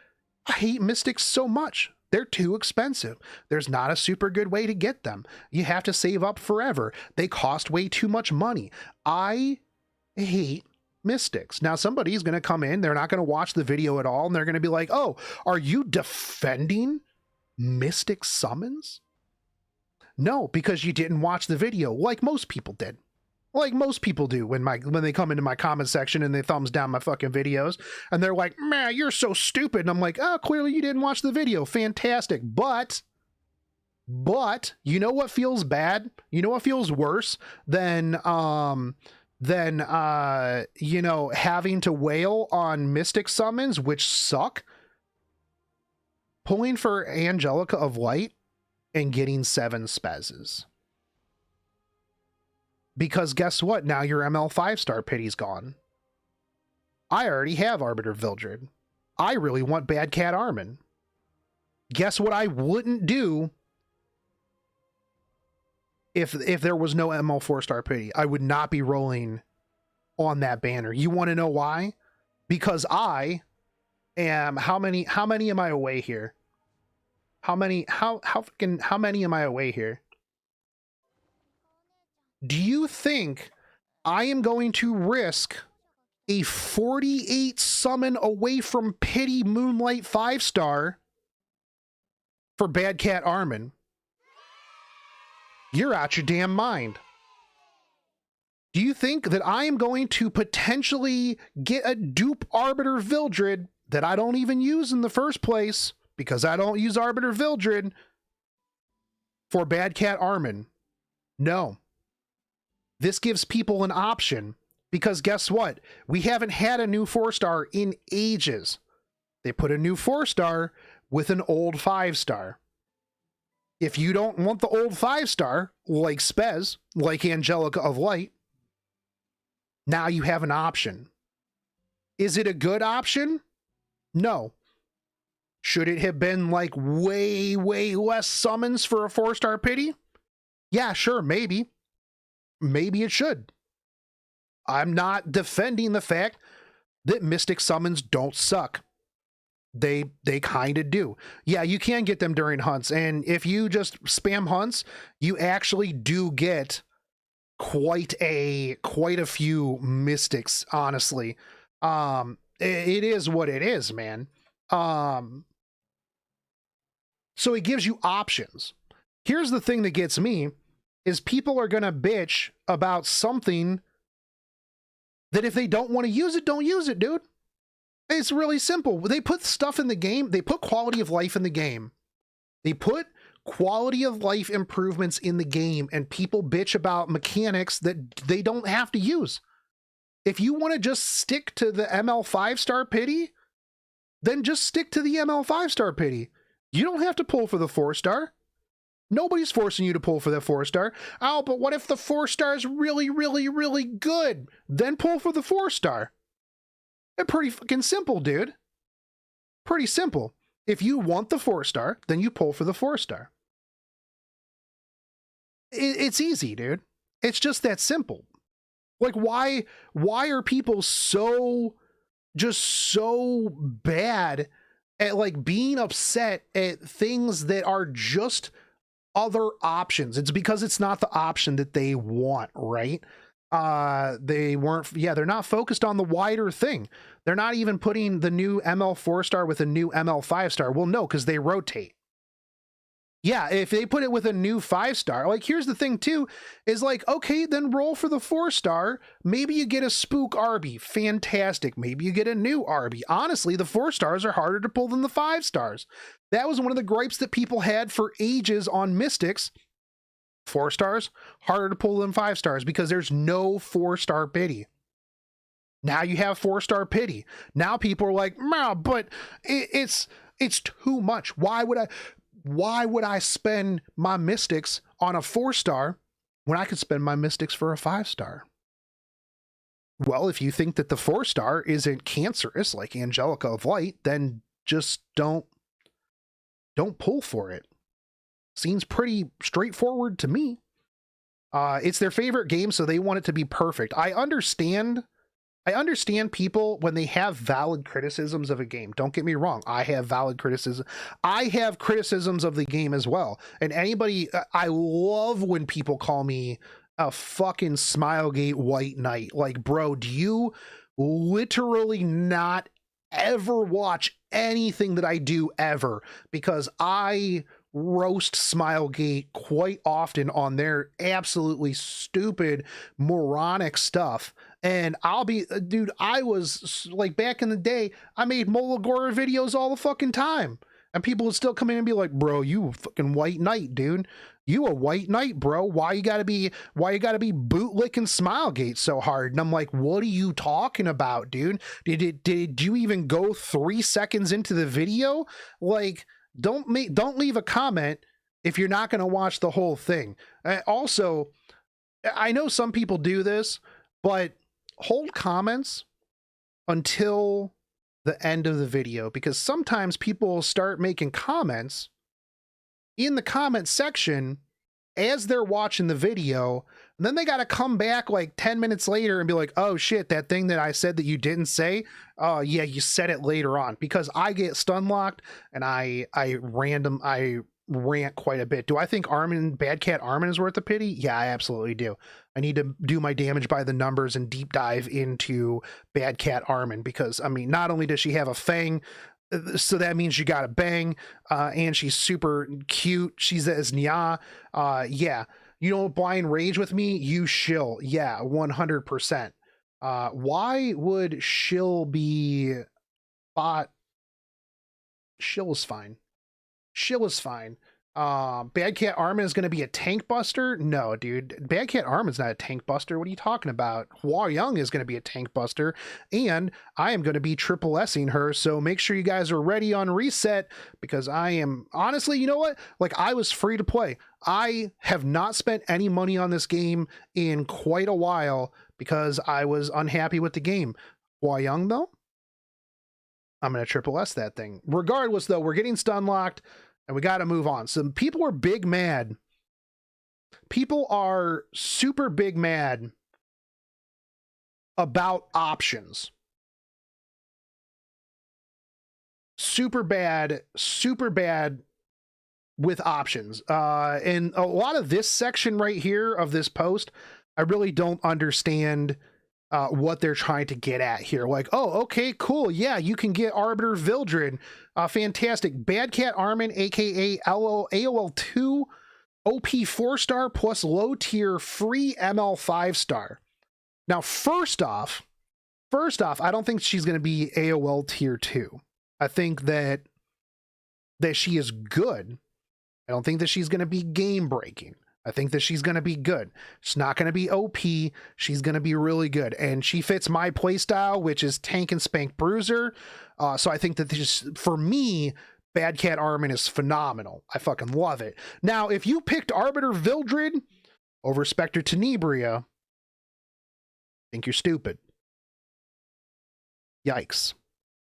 hate Mystics so much. They're too expensive. There's not a super good way to get them. You have to save up forever. They cost way too much money. I hate Mystics. Now, somebody's going to come in, they're not going to watch the video at all, and they're going to be like, oh, are you defending Mystic summons? No, because you didn't watch the video, like most people did. Like most people do when they come into my comment section and they thumbs down my fucking videos, and they're like, man, you're so stupid. And I'm like, oh, clearly you didn't watch the video. Fantastic. But you know what feels bad? You know what feels worse than having to wail on Mystic summons, which suck? Pulling for Angelica of Light and getting 7 spezzes. Because guess what? Now your ML 5-star pity's gone. I already have Arbiter Vildred. I really want Bad Cat Armin. Guess what I wouldn't do if there was no ML 4-star pity? I would not be rolling on that banner. You want to know why? Because I am how many am I away here? How many am I away here? Do you think I am going to risk a 48 summon away from pity Moonlight 5-star for Bad Cat Armin? You're out your damn mind. Do you think that I am going to potentially get a dupe Arbiter Vildred that I don't even use in the first place because I don't use Arbiter Vildred for Bad Cat Armin? No. This gives people an option because guess what? We haven't had a new 4-star in ages. They put a new 4-star with an old 5-star. If you don't want the old 5-star, like Spez, like Angelica of Light, now you have an option. Is it a good option? No. Should it have been like way, way less summons for a 4-star pity? Yeah, sure, maybe. Maybe it should. I'm not defending the fact that Mystic summons don't suck. They kind of do. Yeah, you can get them during hunts, and if you just spam hunts, you actually do get quite a few Mystics, honestly. It is what it is, man. So it gives you options. Here's the thing that gets me is people are gonna bitch about something that if they don't want to use it, don't use it, dude. It's really simple. They put stuff in the game. They put quality of life in the game. They put quality of life improvements in the game, and people bitch about mechanics that they don't have to use. If you want to just stick to the ML 5-star pity, then just stick to the ML 5-star pity. You don't have to pull for the 4-star. Nobody's forcing you to pull for the 4-star. Oh, but what if the 4-star is really, really, really good? Then pull for the 4-star. They're pretty fucking simple, dude. Pretty simple. If you want the 4-star, then you pull for the 4-star. It's easy, dude. It's just that simple. Like, why are people so bad at like being upset at things that are just other options? It's because it's not the option that they want, right? They're not focused on the wider thing. They're not even putting the new ML 4-star with a new ML 5-star. Well, no, because they rotate. Yeah, if they put it with a new 5-star, like here's the thing too, is like, okay, then roll for the 4-star. Maybe you get a spook Arby. Fantastic. Maybe you get a new Arby. Honestly, the 4-stars are harder to pull than the 5-stars. That was one of the gripes that people had for ages on Mystics. 4-stars, harder to pull than 5-stars because there's no 4-star pity. Now you have 4-star pity. Now people are like, nah, but it's too much. Why would I spend my Mystics on a 4-star when I could spend my Mystics for a 5-star? Well, if you think that the 4-star isn't cancerous like Angelica of Light, then just don't pull for it. Seems pretty straightforward to me. It's their favorite game, so they want it to be perfect. I understand people when they have valid criticisms of a game. Don't get me wrong. I have valid criticism. I have criticisms of the game as well. And I love when people call me a fucking Smilegate white knight. Like, bro, do you literally not ever watch anything that I do ever? Because I roast Smilegate quite often on their absolutely stupid, moronic stuff. And I'll be, dude, I was like, back in the day, I made Molagora videos all the fucking time. And people would still come in and be like, bro, you fucking white knight, dude. You a white knight, bro. Why you gotta be bootlicking Smilegate so hard? And I'm like, what are you talking about, dude? Did you even go 3 seconds into the video? Like, don't leave a comment if you're not going to watch the whole thing. Also, I know some people do this, but hold comments until the end of the video, because sometimes people start making comments in the comment section as they're watching the video, and then they got to come back like 10 minutes later and be like, oh shit, that thing that I said that you didn't say, oh yeah, you said it later on. Because I get stun locked and I rant quite a bit. Do I think Bad Cat Armin is worth the pity? Yeah, I absolutely do. I need to do my damage by the numbers and deep dive into Bad Cat Armin, because I mean, not only does she have a fang, so that means you got a bang, and she's super cute. She's as Nya. Yeah, you don't blind rage with me, you shill. Yeah, 100%. Why would shill be bot? Shill is fine. Shill is fine. Bad Cat Armin is going to be a tank buster? No, dude. Bad Cat Armin's not a tank buster. What are you talking about? Hua Young is going to be a tank buster, and I am going to be triple S-ing her, so make sure you guys are ready on reset, because I am, honestly, you know what? Like, I was free to play. I have not spent any money on this game in quite a while because I was unhappy with the game. Hua Young, though? I'm going to triple S that thing. Regardless, though, we're getting stun locked, and we got to move on. So people are big mad. People are super big mad about options. Super bad with options. And a lot of this section right here of this post, I really don't understand what they're trying to get at here. Like, oh, okay, cool. Yeah, you can get Arbiter Vildred. Fantastic. Bad Cat Armin, aka AOL2, OP 4-star plus low tier free ML 5-star. Now, first off, I don't think she's going to be AOL tier 2. I think that she is good. I don't think that she's going to be game breaking. I think that she's going to be good. She's not going to be OP. She's going to be really good. And she fits my playstyle, which is tank and spank bruiser. So I think that this, for me, Bad Cat Armin is phenomenal. I fucking love it. Now, if you picked Arbiter Vildred over Spectre Tenebria, I think you're stupid. Yikes.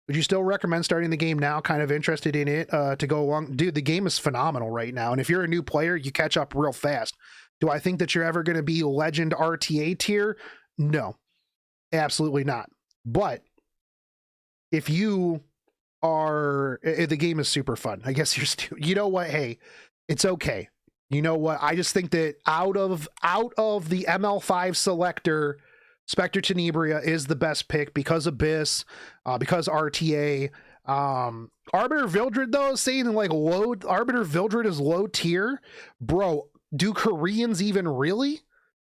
Would you still recommend starting the game now? Kind of interested in it to go along? Dude, the game is phenomenal right now. And if you're a new player, you catch up real fast. Do I think that you're ever going to be Legend RTA tier? No, absolutely not. But if you are, the game is super fun. I guess you're still, you know what? Hey, it's okay. You know what? I just think that out of the ML5 selector, Spectre Tenebria is the best pick because Abyss, because RTA. Arbiter Vildred, though, saying like Arbiter Vildred is low tier. Bro, do Koreans even really?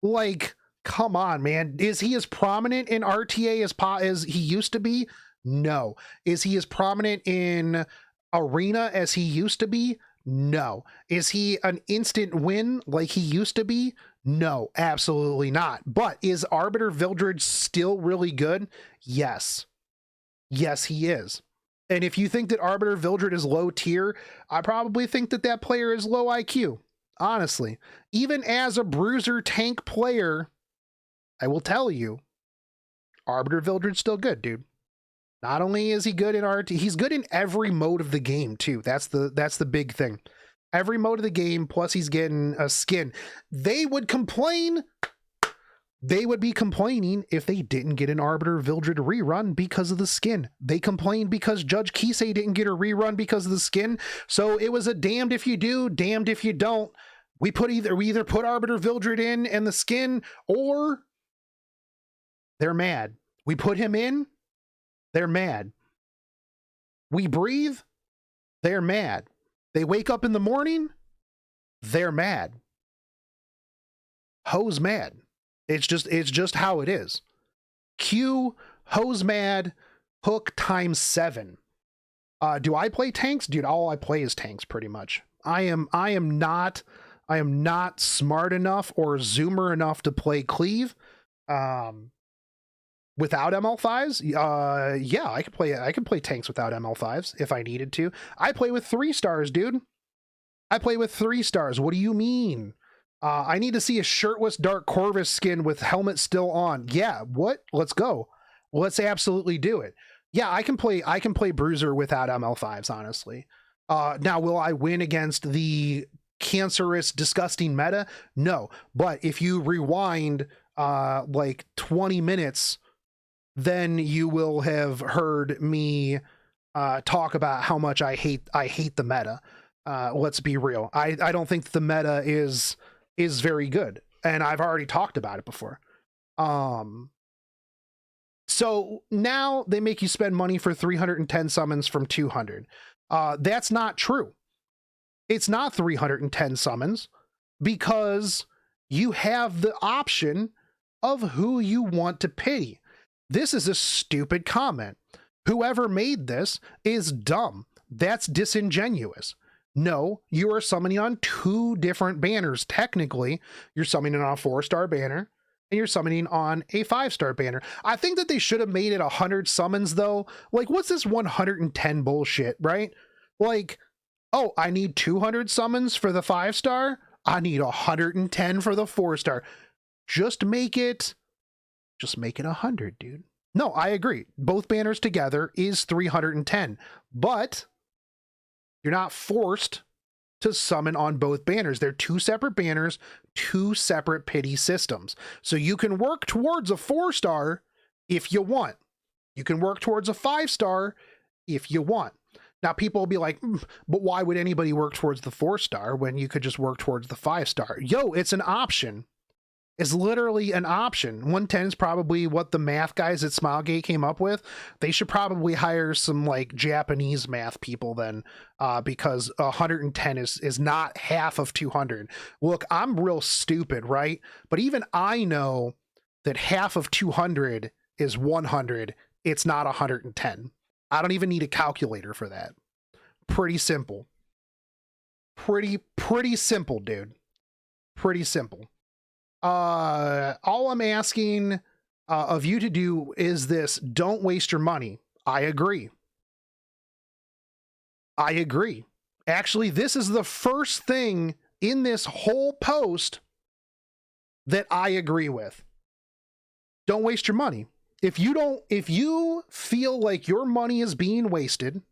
Like, come on, man. Is he as prominent in RTA as he used to be? No. Is he as prominent in Arena as he used to be? No. Is he an instant win like he used to be? No, absolutely not. But is Arbiter Vildred still really good? Yes. Yes, he is. And if you think that Arbiter Vildred is low tier, I probably think that that player is low IQ. Honestly. Even as a bruiser tank player, I will tell you, Arbiter Vildred's still good, dude. Not only is he good in RT, he's good in every mode of the game, too. That's the big thing. Every mode of the game, plus he's getting a skin. They would complain. They would be complaining if they didn't get an Arbiter Vildred rerun because of the skin. They complained because Judge Kisei didn't get a rerun because of the skin. So it was a damned if you do, damned if you don't. We either put Arbiter Vildred in and the skin, or they're mad. We put him in, they're mad. We breathe, they're mad. They wake up in the morning, they're mad. Ho's mad. It's just how it is. Q, Ho's mad, Hook times 7. Do I play tanks? Dude, all I play is tanks pretty much. I am not smart enough or zoomer enough to play cleave. Without ML5s, yeah, I could play tanks without ML5s if I needed to. I play with 3 stars, dude. I play with 3 stars. What do you mean? I need to see a shirtless Dark Corvus skin with helmet still on. Yeah, what? Let's go. Let's absolutely do it. Yeah, I can play Bruiser without ML5s, honestly. Now, will I win against the cancerous, disgusting meta? No. But if you rewind like 20 minutes, then you will have heard me talk about how much I hate the meta. Let's be real. I don't think the meta is very good, and I've already talked about it before. So now they make you spend money for 310 summons from 200. That's not true. It's not 310 summons because you have the option of who you want to pity. This is a stupid comment. Whoever made this is dumb. That's disingenuous. No, you are summoning on 2 different banners. Technically, you're summoning on a 4-star banner and you're summoning on a 5-star banner. I think that they should have made it 100 summons though. Like, what's this 110 bullshit, right? Like, oh, I need 200 summons for the 5-star. I need 110 for the 4-star. Just make it 100, dude. No, I agree. Both banners together is 310, but you're not forced to summon on both banners. They're 2 separate banners, 2 separate pity systems. So you can work towards a 4-star if you want. You can work towards a 5-star if you want. Now, people will be like, but why would anybody work towards the 4-star when you could just work towards the 5-star? Yo, it's an option. It's literally an option. 110 is probably what the math guys at Smilegate came up with. They should probably hire some like Japanese math people then, because 110 is not half of 200. Look, I'm real stupid, right? But even I know that half of 200 is 100. It's not 110. I don't even need a calculator for that. Pretty simple. Pretty simple, dude. Pretty simple. All I'm asking of you to do is this: don't waste your money. I agree. Actually, this is the first thing in this whole post that I agree with. Don't waste your money. If you feel like your money is being wasted,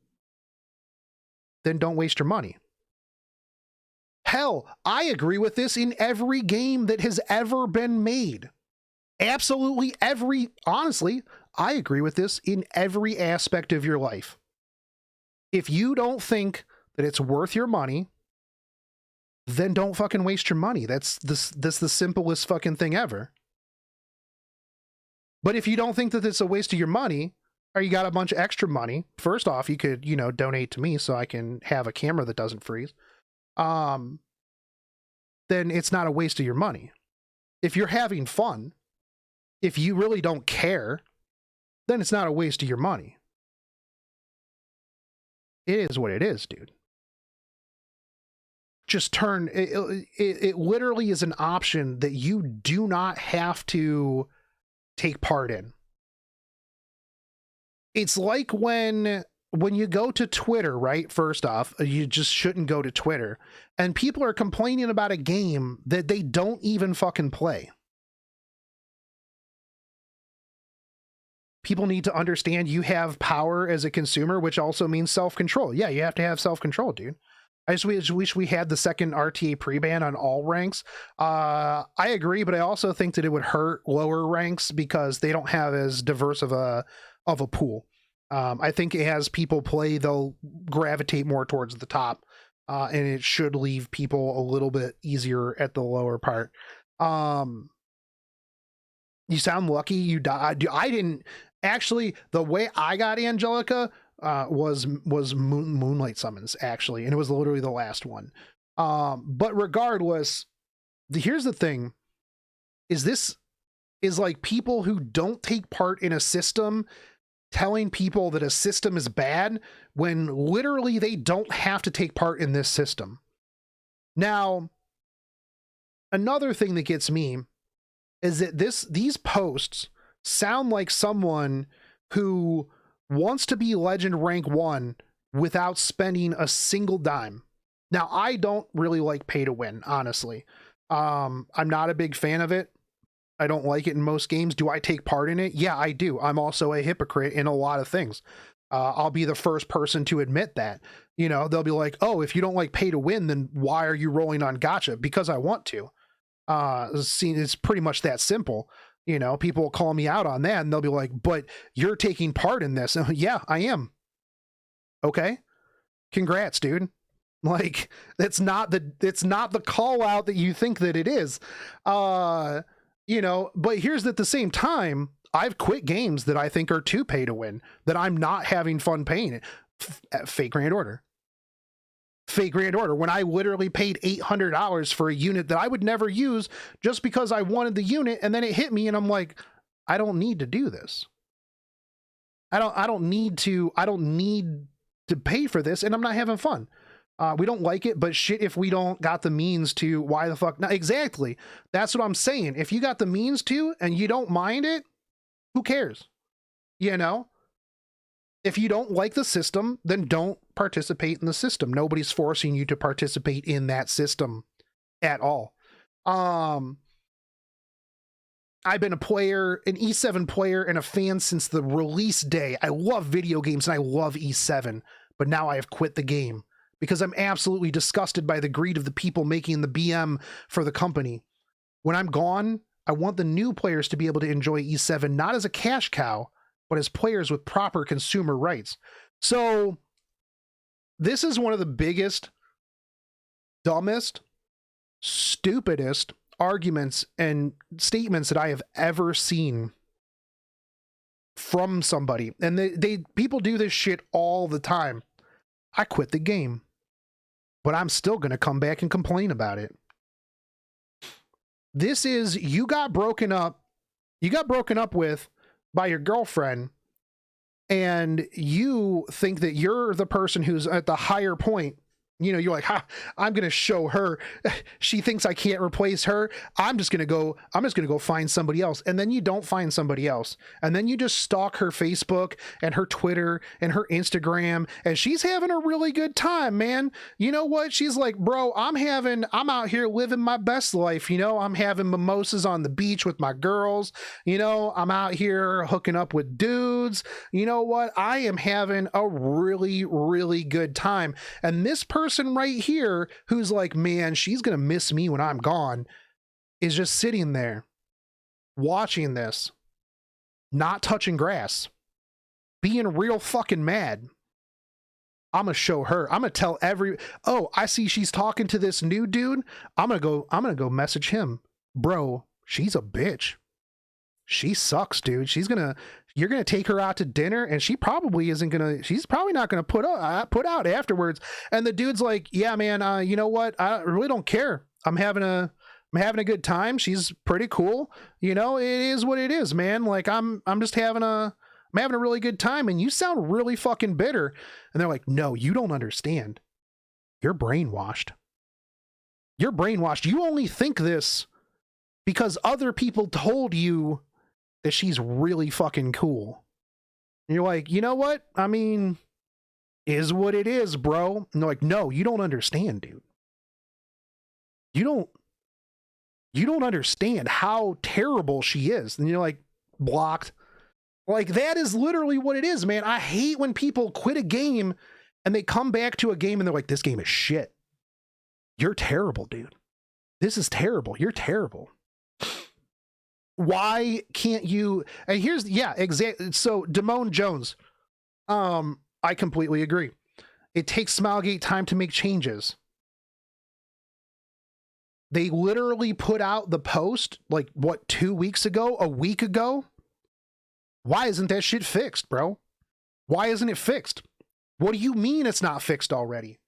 then don't waste your money. Hell, I agree with this in every game that has ever been made. Absolutely every, honestly, I agree with this in every aspect of your life. If you don't think that it's worth your money, then don't fucking waste your money. That's the simplest fucking thing ever. But if you don't think that it's a waste of your money, or you got a bunch of extra money, first off, you could, donate to me so I can have a camera that doesn't freeze. Then it's not a waste of your money. If you're having fun, if you really don't care, then it's not a waste of your money. It is what it is, dude. Just turn it literally is an option that you do not have to take part in. It's like when you go to Twitter, right? First off, you just shouldn't go to Twitter. And people are complaining about a game that they don't even fucking play. People need to understand you have power as a consumer, which also means self-control. Yeah, you have to have self-control, dude. I just wish we had the second RTA pre-ban on all ranks. I agree, but I also think that it would hurt lower ranks because they don't have as diverse of a pool. I think as people play, they'll gravitate more towards the top, and it should leave people a little bit easier at the lower part. You sound lucky you died. I didn't actually. The way I got Angelica was Moonlight summons, actually, and it was literally the last one. But regardless, here's the thing: this is like people who don't take part in a system telling people that a system is bad when literally they don't have to take part in this system. Now, another thing that gets me is that these posts sound like someone who wants to be legend rank 1 without spending a single dime. Now, I don't really like pay to win, honestly. I'm not a big fan of it. I don't like it in most games. Do I take part in it? Yeah, I do. I'm also a hypocrite in a lot of things. I'll be the first person to admit that. You know, they'll be like, oh, if you don't like pay to win, then why are you rolling on gacha? Because I want to. It's pretty much that simple. You know, people will call me out on that and they'll be like, but you're taking part in this. Yeah, I am. Okay. Congrats, dude. Like, it's not the call out that you think that it is. You know, but here's at the same time, I've quit games that I think are too pay to win, that I'm not having fun paying. Fake Grand Order. Fake Grand Order, when I literally paid $800 for a unit that I would never use just because I wanted the unit, and then it hit me and I'm like, I don't need to do this. I don't need to pay for this, and I'm not having fun. We don't like it, but shit, if we don't got the means to, why the fuck not? Exactly. That's what I'm saying. If you got the means to and you don't mind it, who cares? You know? If you don't like the system, then don't participate in the system. Nobody's forcing you to participate in that system at all. I've been a player, an E7 player and a fan since the release day. I love video games and I love E7, but now I have quit the game because I'm absolutely disgusted by the greed of the people making the BM for the company. When I'm gone, I want the new players to be able to enjoy E7, not as a cash cow, but as players with proper consumer rights. So this is one of the biggest, dumbest, stupidest arguments and statements that I have ever seen from somebody. And people do this shit all the time. I quit the game, but I'm still going to come back and complain about it. This is, you got broken up with by your girlfriend, and you think that you're the person who's at the higher point. You know, you're like, ha, I'm going to show her. She thinks I can't replace her. I'm just going to go find somebody else. And then you don't find somebody else. And then you just stalk her Facebook and her Twitter and her Instagram. And she's having a really good time, man. You know what? She's like, bro, I'm out here living my best life. You know, I'm having mimosas on the beach with my girls. You know, I'm out here hooking up with dudes. You know what? I am having a really, really good time. And this person right here who's like, man, she's gonna miss me when I'm gone, is just sitting there watching this, not touching grass, being real fucking mad. I'm gonna show her. I'm gonna tell oh, I see she's talking to this new dude. I'm gonna go message him. Bro, she's a bitch. She sucks, dude. You're gonna take her out to dinner, and she's probably not gonna put out afterwards. And the dude's like, yeah, man, you know what? I really don't care. I'm having a good time. She's pretty cool. You know, it is what it is, man. Like I'm having a really good time, and you sound really fucking bitter. And they're like, no, you don't understand. You're brainwashed. You're brainwashed. You only think this because other people told you that she's really fucking cool. And you're like, you know what? I mean, is what it is, bro. And they're like, no, you don't understand, dude. You don't understand how terrible she is. And you're like, blocked. Like, that is literally what it is, man. I hate when people quit a game and they come back to a game and they're like, this game is shit. You're terrible, dude. This is terrible. You're terrible. Why can't you? And here's, yeah, exactly. So Damone Jones, I completely agree. It takes Smilegate time to make changes. They literally put out the post like what, 2 weeks ago, a week ago. Why isn't that shit fixed, bro? Why isn't it fixed? What do you mean it's not fixed already?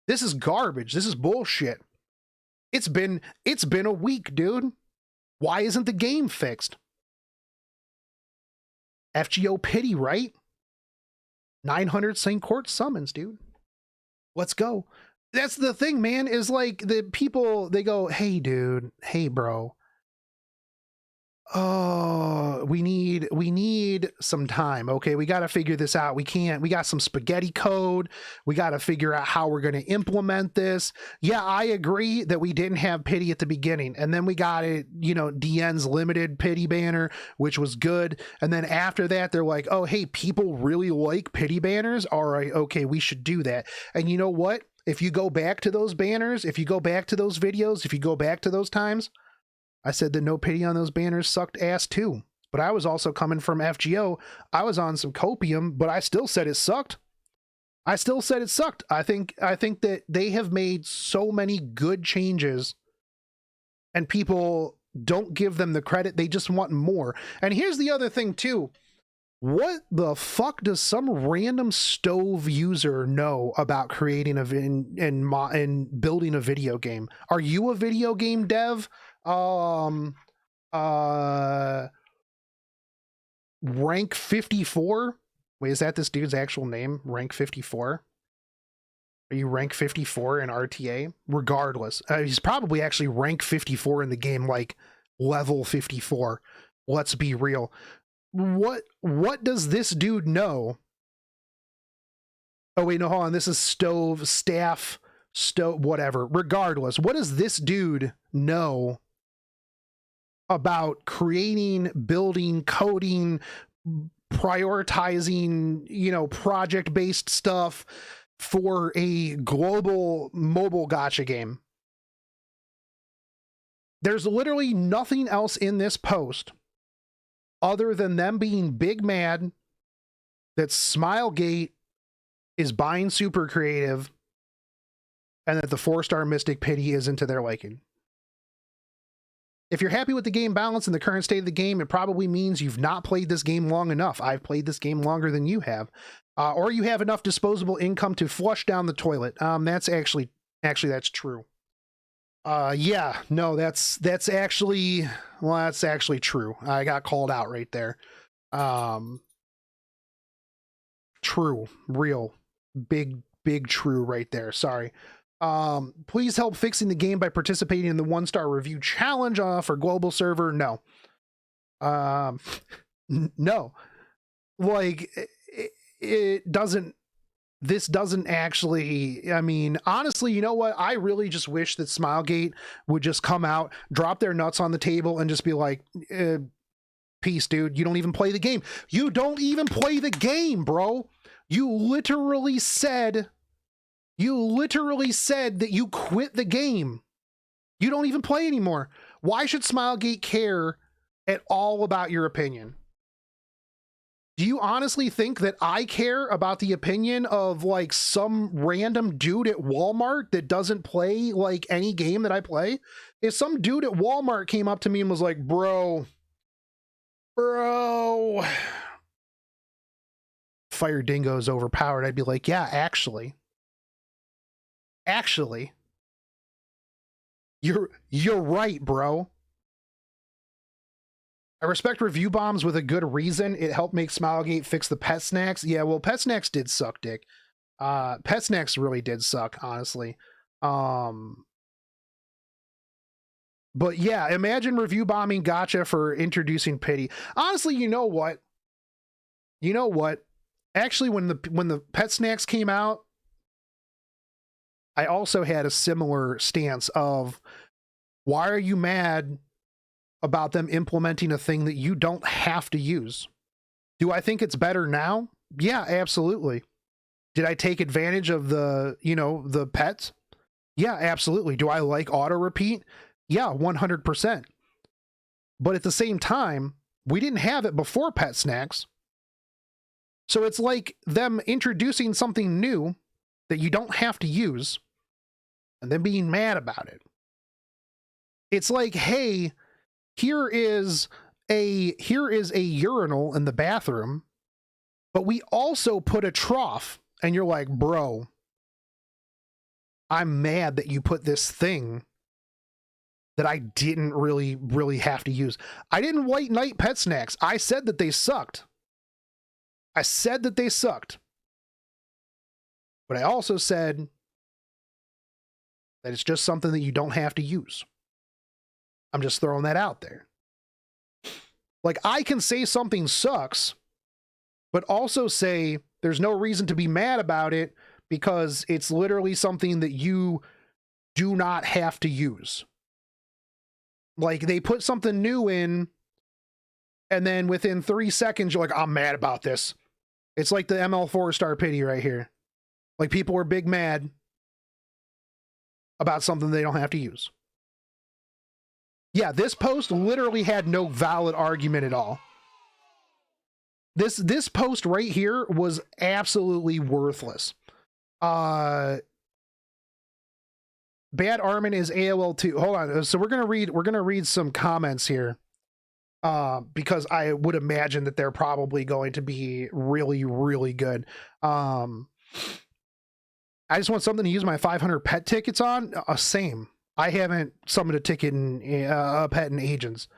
This is garbage. This is bullshit. It's been a week, dude. Why isn't the game fixed? FGO pity, right? 900 St. Court summons, dude. Let's go. That's the thing, man, is like the people, they go, hey, dude, hey, bro. Oh, we need some time. Okay, we got to figure this out. We got some spaghetti code. We got to figure out how we're going to implement this. Yeah, I agree that we didn't have pity at the beginning, and then we got it, DN's limited pity banner, which was good. And then after that, they're like, oh, hey, people really like pity banners. All right, okay, we should do that. And you know what? If you go back to those banners, if you go back to those videos, if you go back to those times, I said that no pity on those banners sucked ass too. But I was also coming from FGO. I was on some copium, but I still said it sucked. I still said it sucked. I think that they have made so many good changes and people don't give them the credit. They just want more. And here's the other thing too. What the fuck does some random stove user know about creating and building a video game? Are you a video game dev? Rank 54? Wait, is that this dude's actual name? Rank 54? Are you rank 54 in RTA? Regardless, he's probably actually rank 54 in the game, like level 54. Let's be real. What does this dude know? Oh wait, no, hold on. This is staff, whatever. Regardless, what does this dude know about creating, building, coding, prioritizing, project-based stuff for a global mobile gacha game? There's literally nothing else in this post other than them being big mad that Smilegate is buying Super Creative and that the 4-star Mystic Pity isn't to their liking. If you're happy with the game balance and the current state of the game, it probably means you've not played this game long enough. I've played this game longer than you have. Or you have enough disposable income to flush down the toilet. That's actually that's true. Yeah, no, that's actually true. I got called out right there. True, real, big true right there. Sorry. Please help fixing the game by participating in the 1-star review challenge for global server. No. No. Like, it doesn't, this doesn't actually, I mean, honestly, you know what? I really just wish that Smilegate would just come out, drop their nuts on the table, and just be like, peace, dude. You don't even play the game. You don't even play the game, bro. You literally said that you quit the game. You don't even play anymore. Why should Smilegate care at all about your opinion? Do you honestly think that I care about the opinion of like some random dude at Walmart that doesn't play like any game that I play? If some dude at Walmart came up to me and was like, bro, Fire Dingo is overpowered, I'd be like, yeah, actually, you're right, bro. I respect review bombs with a good reason. It helped make Smilegate fix the pet snacks. Yeah, well, pet snacks did suck, Dick. Pet snacks really did suck, honestly. But yeah, imagine review bombing gacha for introducing pity. Honestly, you know what? Actually, when the pet snacks came out, I also had a similar stance of, why are you mad about them implementing a thing that you don't have to use? Do I think it's better now? Yeah, absolutely. Did I take advantage of the pets? Yeah, absolutely. Do I like auto repeat? Yeah, 100%. But at the same time, we didn't have it before pet snacks. So it's like them introducing something new that you don't have to use and then being mad about it. It's like, hey, here is a urinal in the bathroom, but we also put a trough, and you're like, bro, I'm mad that you put this thing that I didn't really have to use. I didn't white knight pet snacks. I said that they sucked. But I also said that it's just something that you don't have to use. I'm just throwing that out there. Like, I can say something sucks, but also say there's no reason to be mad about it because it's literally something that you do not have to use. Like, they put something new in, and then within 3 seconds, you're like, I'm mad about this. It's like the ML 4-star pity right here. Like, people were big mad about something they don't have to use. Yeah, this post literally had no valid argument at all. This post right here was absolutely worthless. Bad Armin is AOL too. Hold on. So we're gonna read some comments here. Because I would imagine that they're probably going to be really, really good. I just want something to use my 500 pet tickets on. Same. I haven't summoned a ticket in a pet in Agents.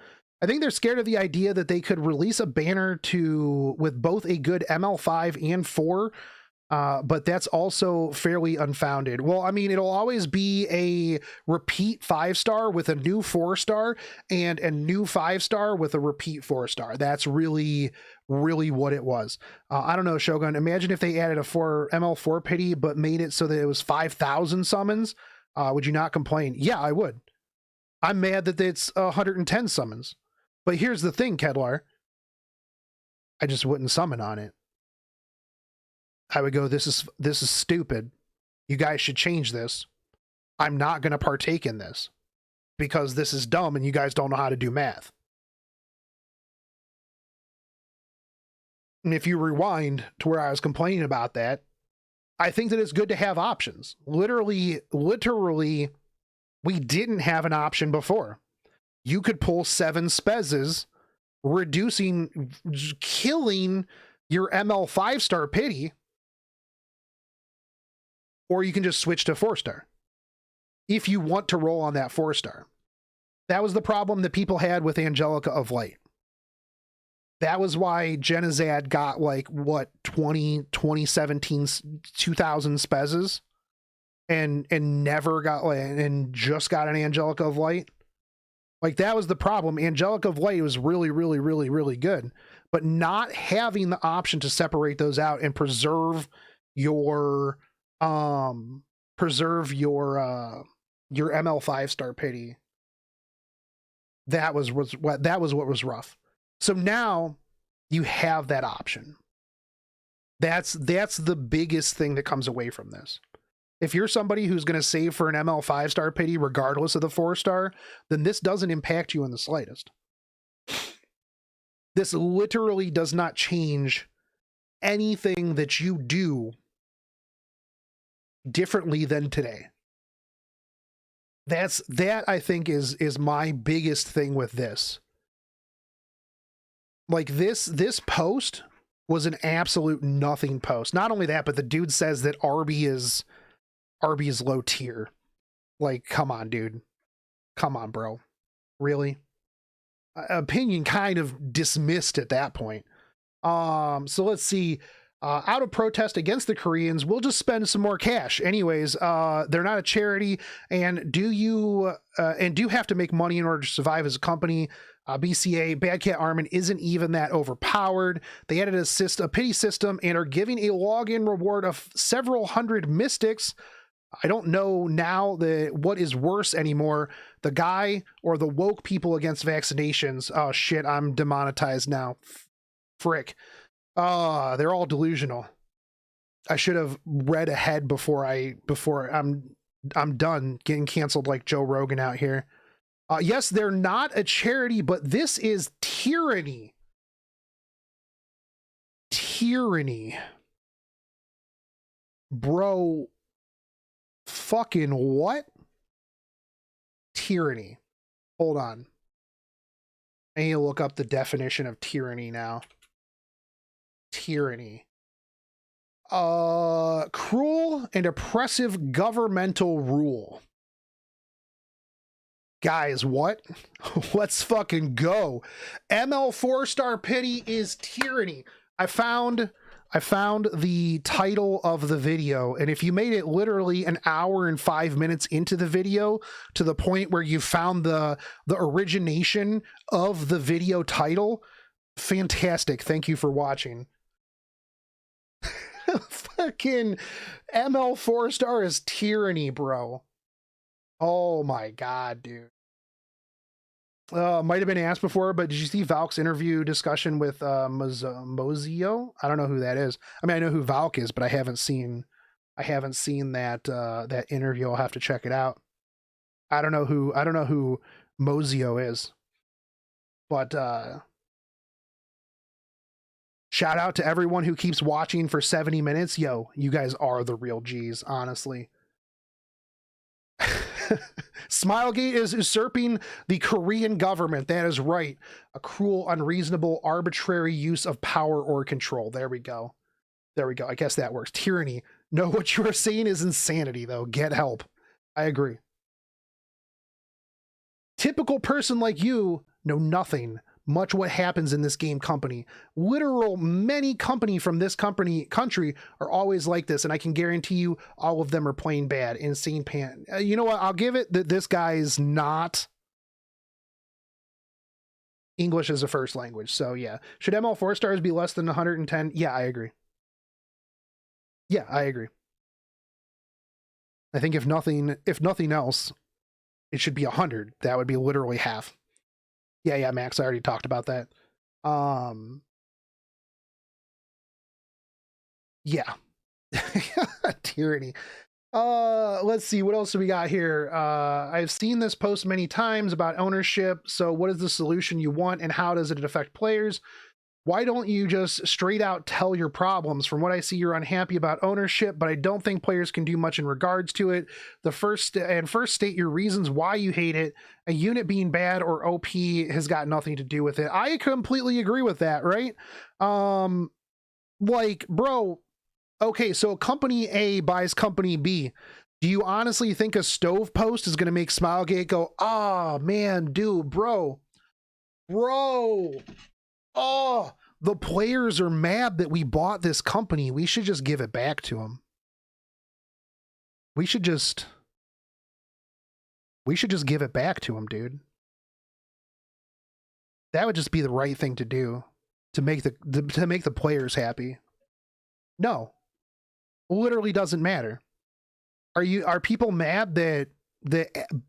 I think they're scared of the idea that they could release a banner with both a good ML5 and 4, but that's also fairly unfounded. Well, I mean, it'll always be a repeat 5-star with a new 4-star and a new 5-star with a repeat 4-star. That's really, really what it was. I don't know, Shogun. Imagine if they added a ML4 pity, but made it so that it was 5,000 summons. Would you not complain? Yeah, I would. I'm mad that it's 110 summons. But here's the thing, Kedlar. I just wouldn't summon on it. I would go, this is stupid. You guys should change this. I'm not going to partake in this because this is dumb and you guys don't know how to do math. And if you rewind to where I was complaining about that, I think that it's good to have options. Literally, we didn't have an option before. You could pull 7 spezzes, killing your ML 5-star pity, or you can just switch to 4-star if you want to roll on that 4-star. That was the problem that people had with Angelica of Light. That was why Genizad got like, what, 2017, 2000 spezzes and never got, and just got an Angelica of Light. Like, that was the problem. Angelica of Light was really, really, really, really good, but not having the option to separate those out and preserve your ML 5-star pity. That was what was rough. So now you have that option. That's the biggest thing that comes away from this. If you're somebody who's going to save for an ML 5-star pity regardless of the 4-star, then this doesn't impact you in the slightest. This literally does not change anything that you do differently than today. That I think is my biggest thing with this. Like, this post was an absolute nothing post. Not only that, but the dude says that Arby is low tier. Like, come on, dude. Come on, bro. Really? Opinion kind of dismissed at that point. So let's see. Out of protest against the Koreans, we'll just spend some more cash. Anyways, they're not a charity, and do have to make money in order to survive as a company. BCA, Bad Cat Armin isn't even that overpowered. They added a pity system and are giving a login reward of several hundred mystics. I don't know now what is worse anymore, the guy or the woke people against vaccinations. Oh shit, I'm demonetized now. Frick. They're all delusional. I should have read ahead before I'm done getting canceled like Joe Rogan out here. Yes, they're not a charity, but this is tyranny. Tyranny. Bro, fucking what? Tyranny. Hold on. I need to look up the definition of tyranny now. Tyranny. Cruel and oppressive governmental rule. Guys, what? Let's fucking go. ML 4-star pity is tyranny. I found the title of the video, and if you made it literally an hour and 5 minutes into the video to the point where you found the origination of the video title, Fantastic. Thank you for watching. Fucking ML 4-star is Tyranny, bro. Oh my god, dude. Might have been asked before, but did you see Valk's interview discussion with Mozio? I don't know who that is. I mean, I know who Valk is, but I haven't seen that that interview. I'll have to check it out. I don't know who Mozio is. But shout out to everyone who keeps watching for 70 minutes. Yo, you guys are the real G's, honestly. Smilegate is usurping the Korean government. That is right. A cruel, unreasonable, arbitrary use of power or control. There we go. There we go. I guess that works. Tyranny. No, what you are saying is insanity, though. Get help. I agree. Typical person like you know nothing. Much what happens in this game company. Literal many company from this country are always like this, and I can guarantee you all of them are playing bad. Insane pan. You know what? I'll give it that this guy is not English as a first language. So yeah. Should ML 4-stars be less than 110? Yeah, I agree. Yeah, I agree. I think if nothing else, it should be 100. That would be literally half. Yeah, Max, I already talked about that. Yeah. Tyranny. Let's see, what else do we got here? I've seen this post many times about ownership. So what is the solution you want and how does it affect players? Why don't you just straight out tell your problems? From what I see, you're unhappy about ownership, but I don't think players can do much in regards to it. First state your reasons why you hate it. A unit being bad or OP has got nothing to do with it. I completely agree with that, right? Like, bro, okay, so company A buys company B. Do you honestly think a stove post is going to make Smilegate go, oh, man, dude, bro, oh, the players are mad that we bought this company. We should just give it back to them. We should just give it back to them, dude. That would just be the right thing to do to make the players happy. No. Literally doesn't matter. Are people mad that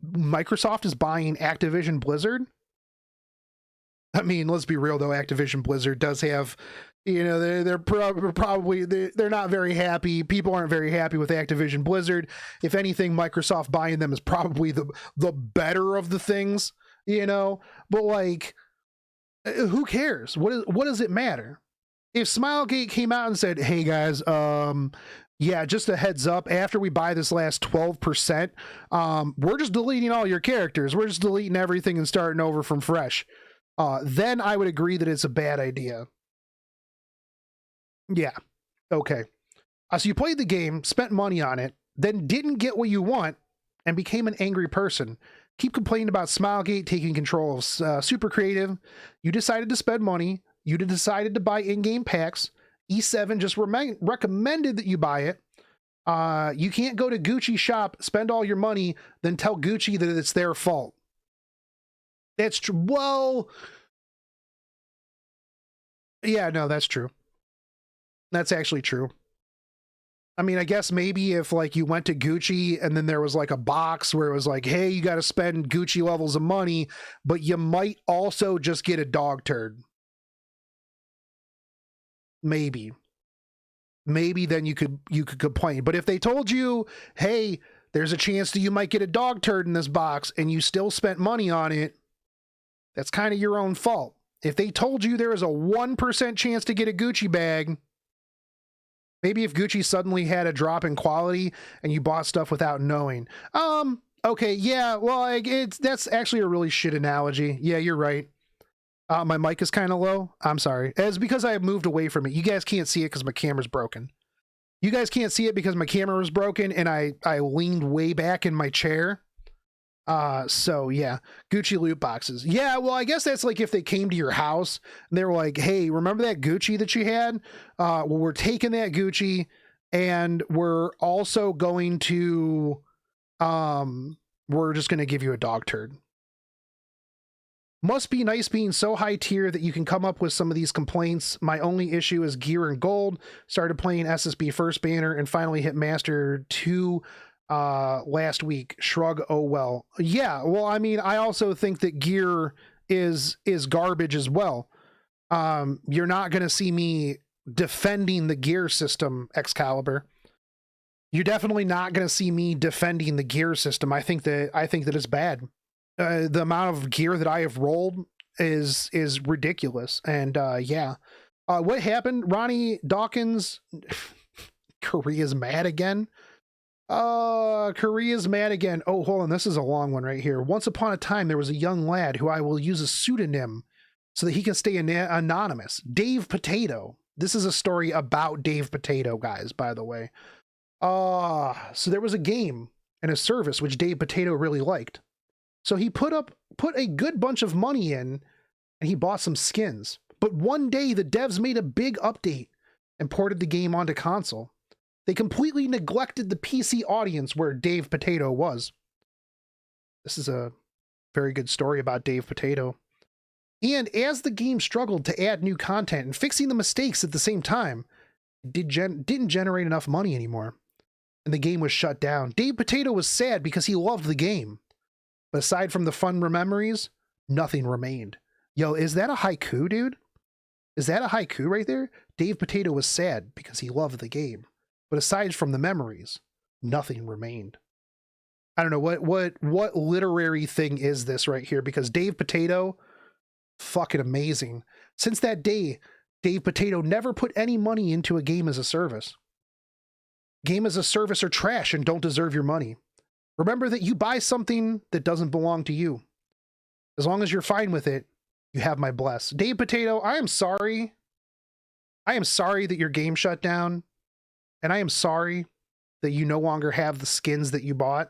Microsoft is buying Activision Blizzard? I mean, let's be real though. Activision Blizzard does have, you know, they're probably not very happy. People aren't very happy with Activision Blizzard. If anything, Microsoft buying them is probably the better of the things, you know. But like, who cares? What does it matter? If Smilegate came out and said, "Hey guys, yeah, just a heads up, after we buy this last 12%, we're just deleting all your characters. We're just deleting everything and starting over from fresh." Then I would agree that it's a bad idea. Yeah. Okay. So you played the game, spent money on it, then didn't get what you want, and became an angry person. Keep complaining about Smilegate taking control of Super Creative. You decided to spend money. You decided to buy in-game packs. E7 just recommended that you buy it. You can't go to Gucci shop, spend all your money, then tell Gucci that it's their fault. That's true. Well, yeah, no, that's true. That's actually true. I mean, I guess maybe if like you went to Gucci and then there was like a box where it was like, hey, you got to spend Gucci levels of money, but you might also just get a dog turd. Maybe then you could complain. But if they told you, hey, there's a chance that you might get a dog turd in this box and you still spent money on it, that's kind of your own fault. If they told you there was a 1% chance to get a Gucci bag, maybe if Gucci suddenly had a drop in quality and you bought stuff without knowing. Okay, yeah, well, that's actually a really shit analogy. Yeah, you're right. My mic is kind of low. I'm sorry. It's because I moved away from it. You guys can't see it because my camera's broken. You guys can't see it because my camera was broken and I leaned way back in my chair. So yeah, Gucci loot boxes. Yeah, well, I guess that's like if they came to your house and they were like, hey, remember that Gucci that you had? Well, we're taking that Gucci and we're also going to, we're just going to give you a dog turd. Must be nice being so high tier that you can come up with some of these complaints. My only issue is gear and gold. Started playing SSB first banner and finally hit Master 2 last week. Shrug, oh well. Yeah, well, I mean, I also think that gear is garbage as well. You're not going to see me defending the gear system, Excalibur. You're definitely not going to see me defending the gear system. I think that it's bad. The amount of gear that I have rolled is ridiculous. And yeah, what happened? Ronnie Dawkins, Korea's mad again. Korea's mad again. Oh, hold on. This is a long one right here. Once upon a time, there was a young lad who I will use a pseudonym so that he can stay anonymous. Dave Potato. This is a story about Dave Potato, guys, by the way. So there was a game and a service which Dave Potato really liked. So he put a good bunch of money in and he bought some skins. But one day the devs made a big update and ported the game onto console. They completely neglected the PC audience where Dave Potato was. This is a very good story about Dave Potato. And as the game struggled to add new content and fixing the mistakes at the same time, it didn't generate enough money anymore. And the game was shut down. Dave Potato was sad because he loved the game. But aside from the fun memories, nothing remained. Yo, is that a haiku, dude? Is that a haiku right there? Dave Potato was sad because he loved the game. But aside from the memories, nothing remained. I don't know, what literary thing is this right here? Because Dave Potato, fucking amazing. Since that day, Dave Potato never put any money into a game as a service. Game as a service are trash and don't deserve your money. Remember that you buy something that doesn't belong to you. As long as you're fine with it, you have my bless. Dave Potato, I am sorry. I am sorry that your game shut down. And I am sorry that you no longer have the skins that you bought.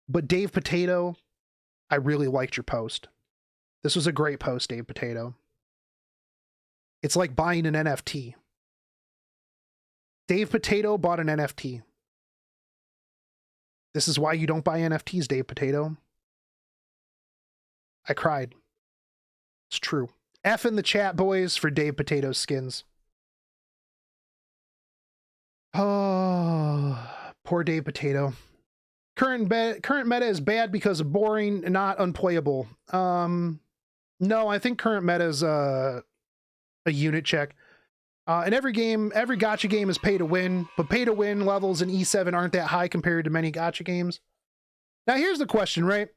But Dave Potato, I really liked your post. This was a great post, Dave Potato. It's like buying an NFT. Dave Potato bought an NFT. This is why you don't buy NFTs, Dave Potato. I cried. It's true. F in the chat, boys, for Dave Potato skins. Oh, poor Dave Potato. Current meta is bad because of boring, not unplayable. No, I think current meta is a unit check. In every game, every gacha game is pay to win, but pay to win levels in E7 aren't that high compared to many gacha games. Now here's the question, right?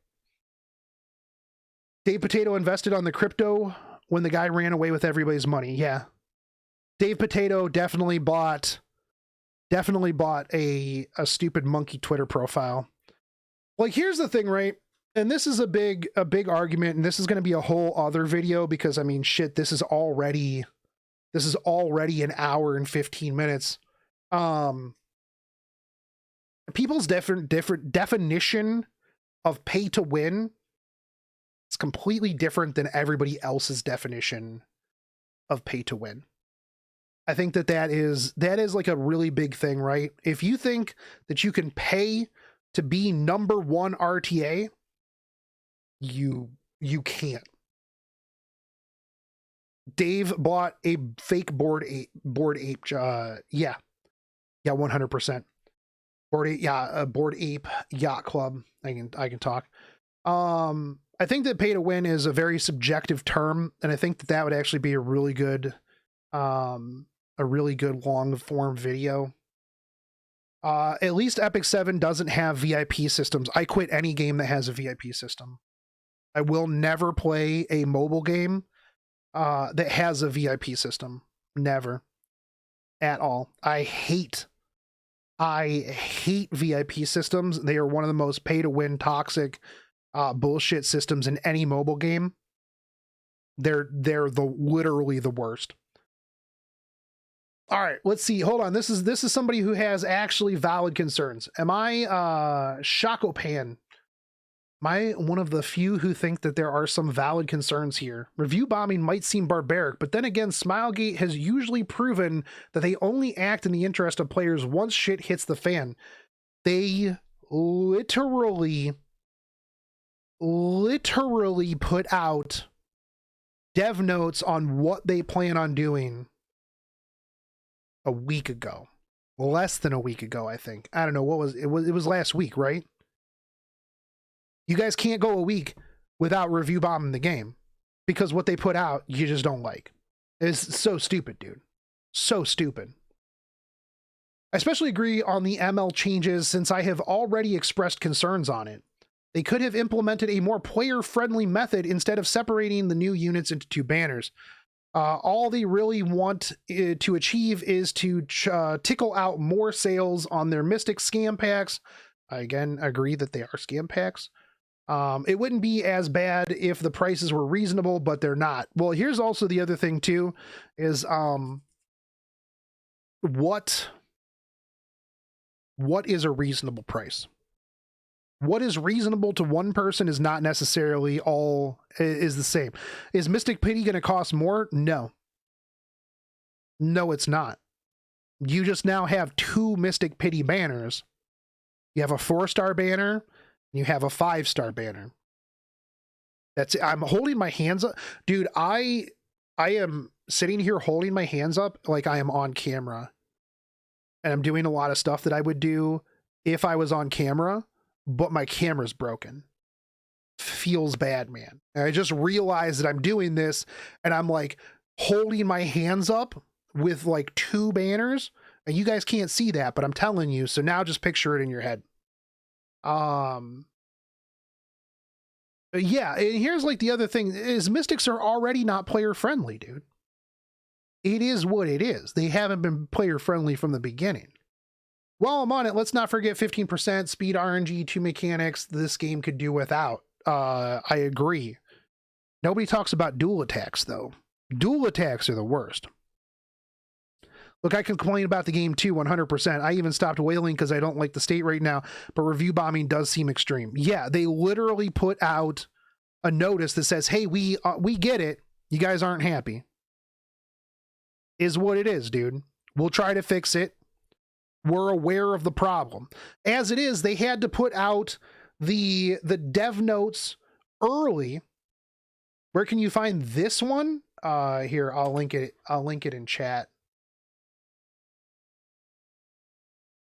Dave Potato invested on the crypto when the guy ran away with everybody's money. Yeah. Dave Potato definitely bought a stupid monkey Twitter profile. Like, here's the thing, right? And this is a big argument, and this is going to be a whole other video because, I mean, shit, this is already an hour and 15 minutes. People's different definition of pay to win is completely different than everybody else's definition of pay to win. I think that is like a really big thing, right? If you think that you can pay to be number one RTA, you can't. Dave bought a fake board ape. Yeah, 100%. Board ape yacht club. I can talk. I think that pay to win is a very subjective term, and I think that would actually be a really good long form video. At least Epic 7 doesn't have VIP systems. I quit any game that has a VIP system. I will never play a mobile game that has a VIP system. Never. At all. I hate VIP systems. They are one of the most pay to win toxic bullshit systems in any mobile game. They're literally the worst. All right, let's see. Hold on. This is somebody who has actually valid concerns. Am I Shakopan? Am I one of the few who think that there are some valid concerns here? Review bombing might seem barbaric, but then again, Smilegate has usually proven that they only act in the interest of players once shit hits the fan. They literally literally put out dev notes on what they plan on doing a week ago. Less than a week ago, I think. I don't know what was it. Was last week, right? You guys can't go a week without review bombing the game because what they put out you just don't like. It's so stupid, dude. So stupid. I especially agree on the ML changes since I have already expressed concerns on it. They could have implemented a more player-friendly method instead of separating the new units into two banners. All they really want to achieve is to tickle out more sales on their Mystic scam packs. I again agree that they are scam packs. It wouldn't be as bad if the prices were reasonable, but they're not. Well, here's also the other thing too, is what is a reasonable price? What is reasonable to one person is not necessarily all is the same. Is Mystic Pity going to cost more? No. No, it's not. You just now have two Mystic Pity banners. You have a 4-star banner, and you have a 5-star banner. That's it. I'm holding my hands up. Dude, I am sitting here holding my hands up like I am on camera. And I'm doing a lot of stuff that I would do if I was on camera, but my camera's broken. Feels bad, man. And I just realized that I'm doing this and I'm like holding my hands up with like two banners, and you guys can't see that, but I'm telling you. So now just picture it in your head. Yeah, and here's like the other thing is Mystics are already not player friendly, dude. It is what it is. They haven't been player friendly from the beginning. While I'm on it, let's not forget 15% speed RNG, 2 mechanics this game could do without. I agree. Nobody talks about dual attacks, though. Dual attacks are the worst. Look, I can complain about the game too, 100%. I even stopped wailing because I don't like the state right now, but review bombing does seem extreme. Yeah, they literally put out a notice that says, hey, we get it. You guys aren't happy. Is what it is, dude. We'll try to fix it. We're aware of the problem. As it is, they had to put out the dev notes early. Where can you find this one? Here, I'll link it. I'll link it in chat.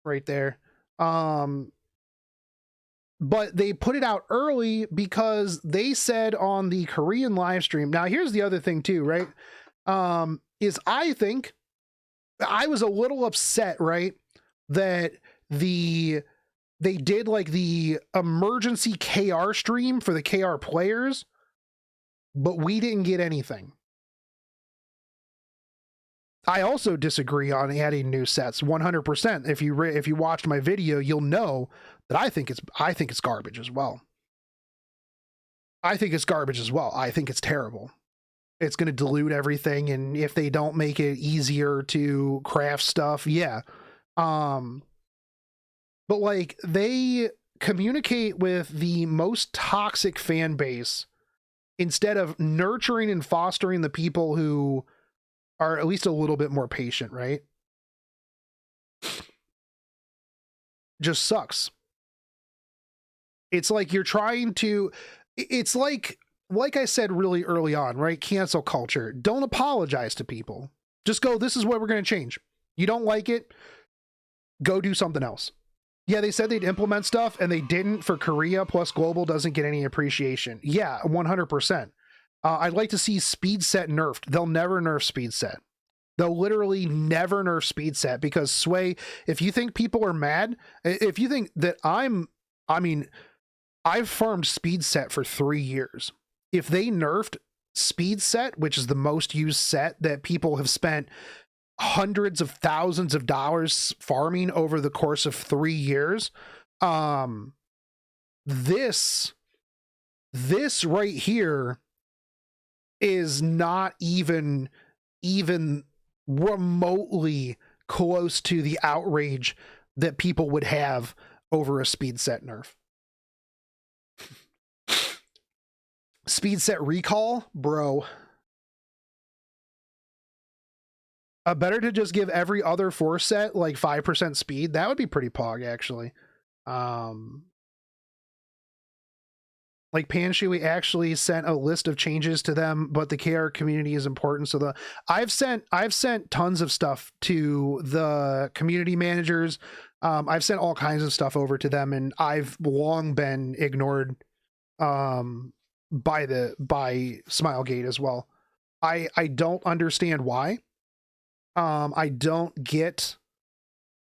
Right there. But they put it out early because they said on the Korean live stream. Now, here's the other thing too, right? Is I think I was a little upset, right? That they did like the emergency KR stream for the KR players, but we didn't get anything. I also disagree on adding new sets 100%. If you watched my video, you'll know that I think it's garbage as well. I think it's garbage as well. I think it's terrible. It's going to dilute everything, and if they don't make it easier to craft stuff, yeah. But like they communicate with the most toxic fan base instead of nurturing and fostering the people who are at least a little bit more patient, right? Just sucks. It's like you're trying to, it's like I said really early on, right? Cancel culture. Don't apologize to people. Just go, this is what we're going to change. You don't like it, go do something else. Yeah, they said they'd implement stuff and they didn't for Korea, plus global doesn't get any appreciation. Yeah, 100%. I'd like to see speed set nerfed. They'll never nerf speed set. They'll literally never nerf speed set because Sway, if you think people are mad, if you think that I've farmed speed set for 3 years. If they nerfed speed set, which is the most used set that people have spent hundreds of thousands of dollars farming over the course of 3 years, this right here is not even remotely close to the outrage that people would have over a speed set nerf. Speed set recall, bro. Better to just give every other force set like 5% speed. That would be pretty pog, actually. Like Panshui actually sent a list of changes to them, but the KR community is important. So I've sent tons of stuff to the community managers. I've sent all kinds of stuff over to them, and I've long been ignored by Smilegate as well. I don't understand why. I don't get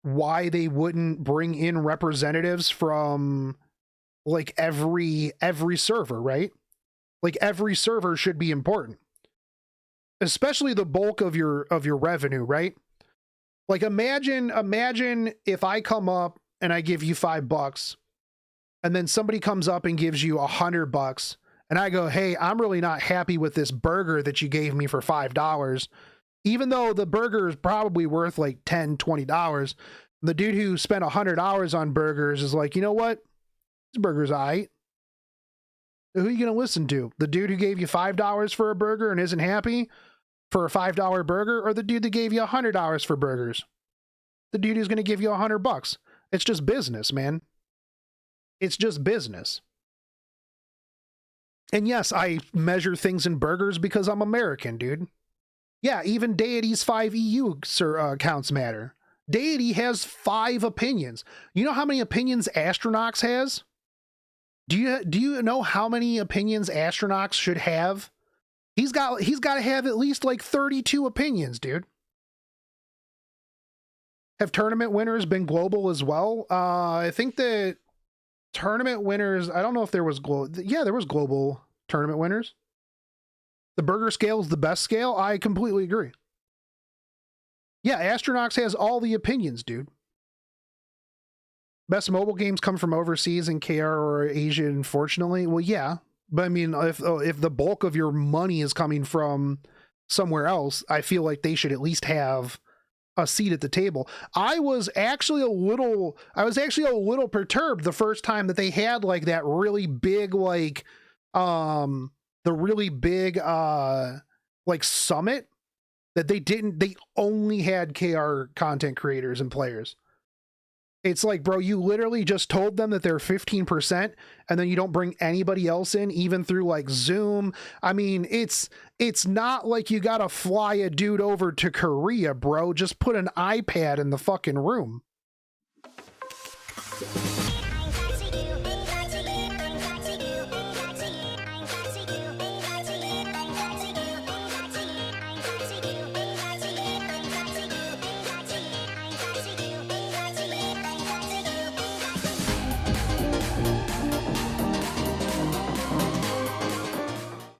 why they wouldn't bring in representatives from like every server, right? Like every server should be important, especially the bulk of your revenue, right? Like imagine if I come up and I give you $5 and then somebody comes up and gives you $100 and I go, hey, I'm really not happy with this burger that you gave me for $5, even though the burger is probably worth like $10, $20. The dude who spent $100 on burgers is like, you know what? This burger's all right. Who are you going to listen to? The dude who gave you $5 for a burger and isn't happy for a $5 burger, or the dude that gave you $100 for burgers? The dude who's going to give you $100. It's just business, man. It's just business. And yes, I measure things in burgers because I'm American, dude. Yeah, even Deity's 5 EU counts matter. Deity has 5 opinions. You know how many opinions Astronox has? Do you know how many opinions Astronox should have? He's got to have at least like 32 opinions, dude. Have tournament winners been global as well? I think that tournament winners, I don't know if there was yeah, there was global tournament winners. The burger scale is the best scale. I completely agree. Yeah, Astronox has all the opinions, dude. Best mobile games come from overseas in KR or Asia, unfortunately. Well, yeah. But I mean, if the bulk of your money is coming from somewhere else, I feel like they should at least have a seat at the table. I was actually a little perturbed the first time that they had like that really big, like, the really big, like summit that they only had KR content creators and players. It's like, bro, you literally just told them that they're 15% and then you don't bring anybody else in, even through like Zoom. I mean, it's not like you gotta fly a dude over to Korea, bro. Just put an iPad in the fucking room.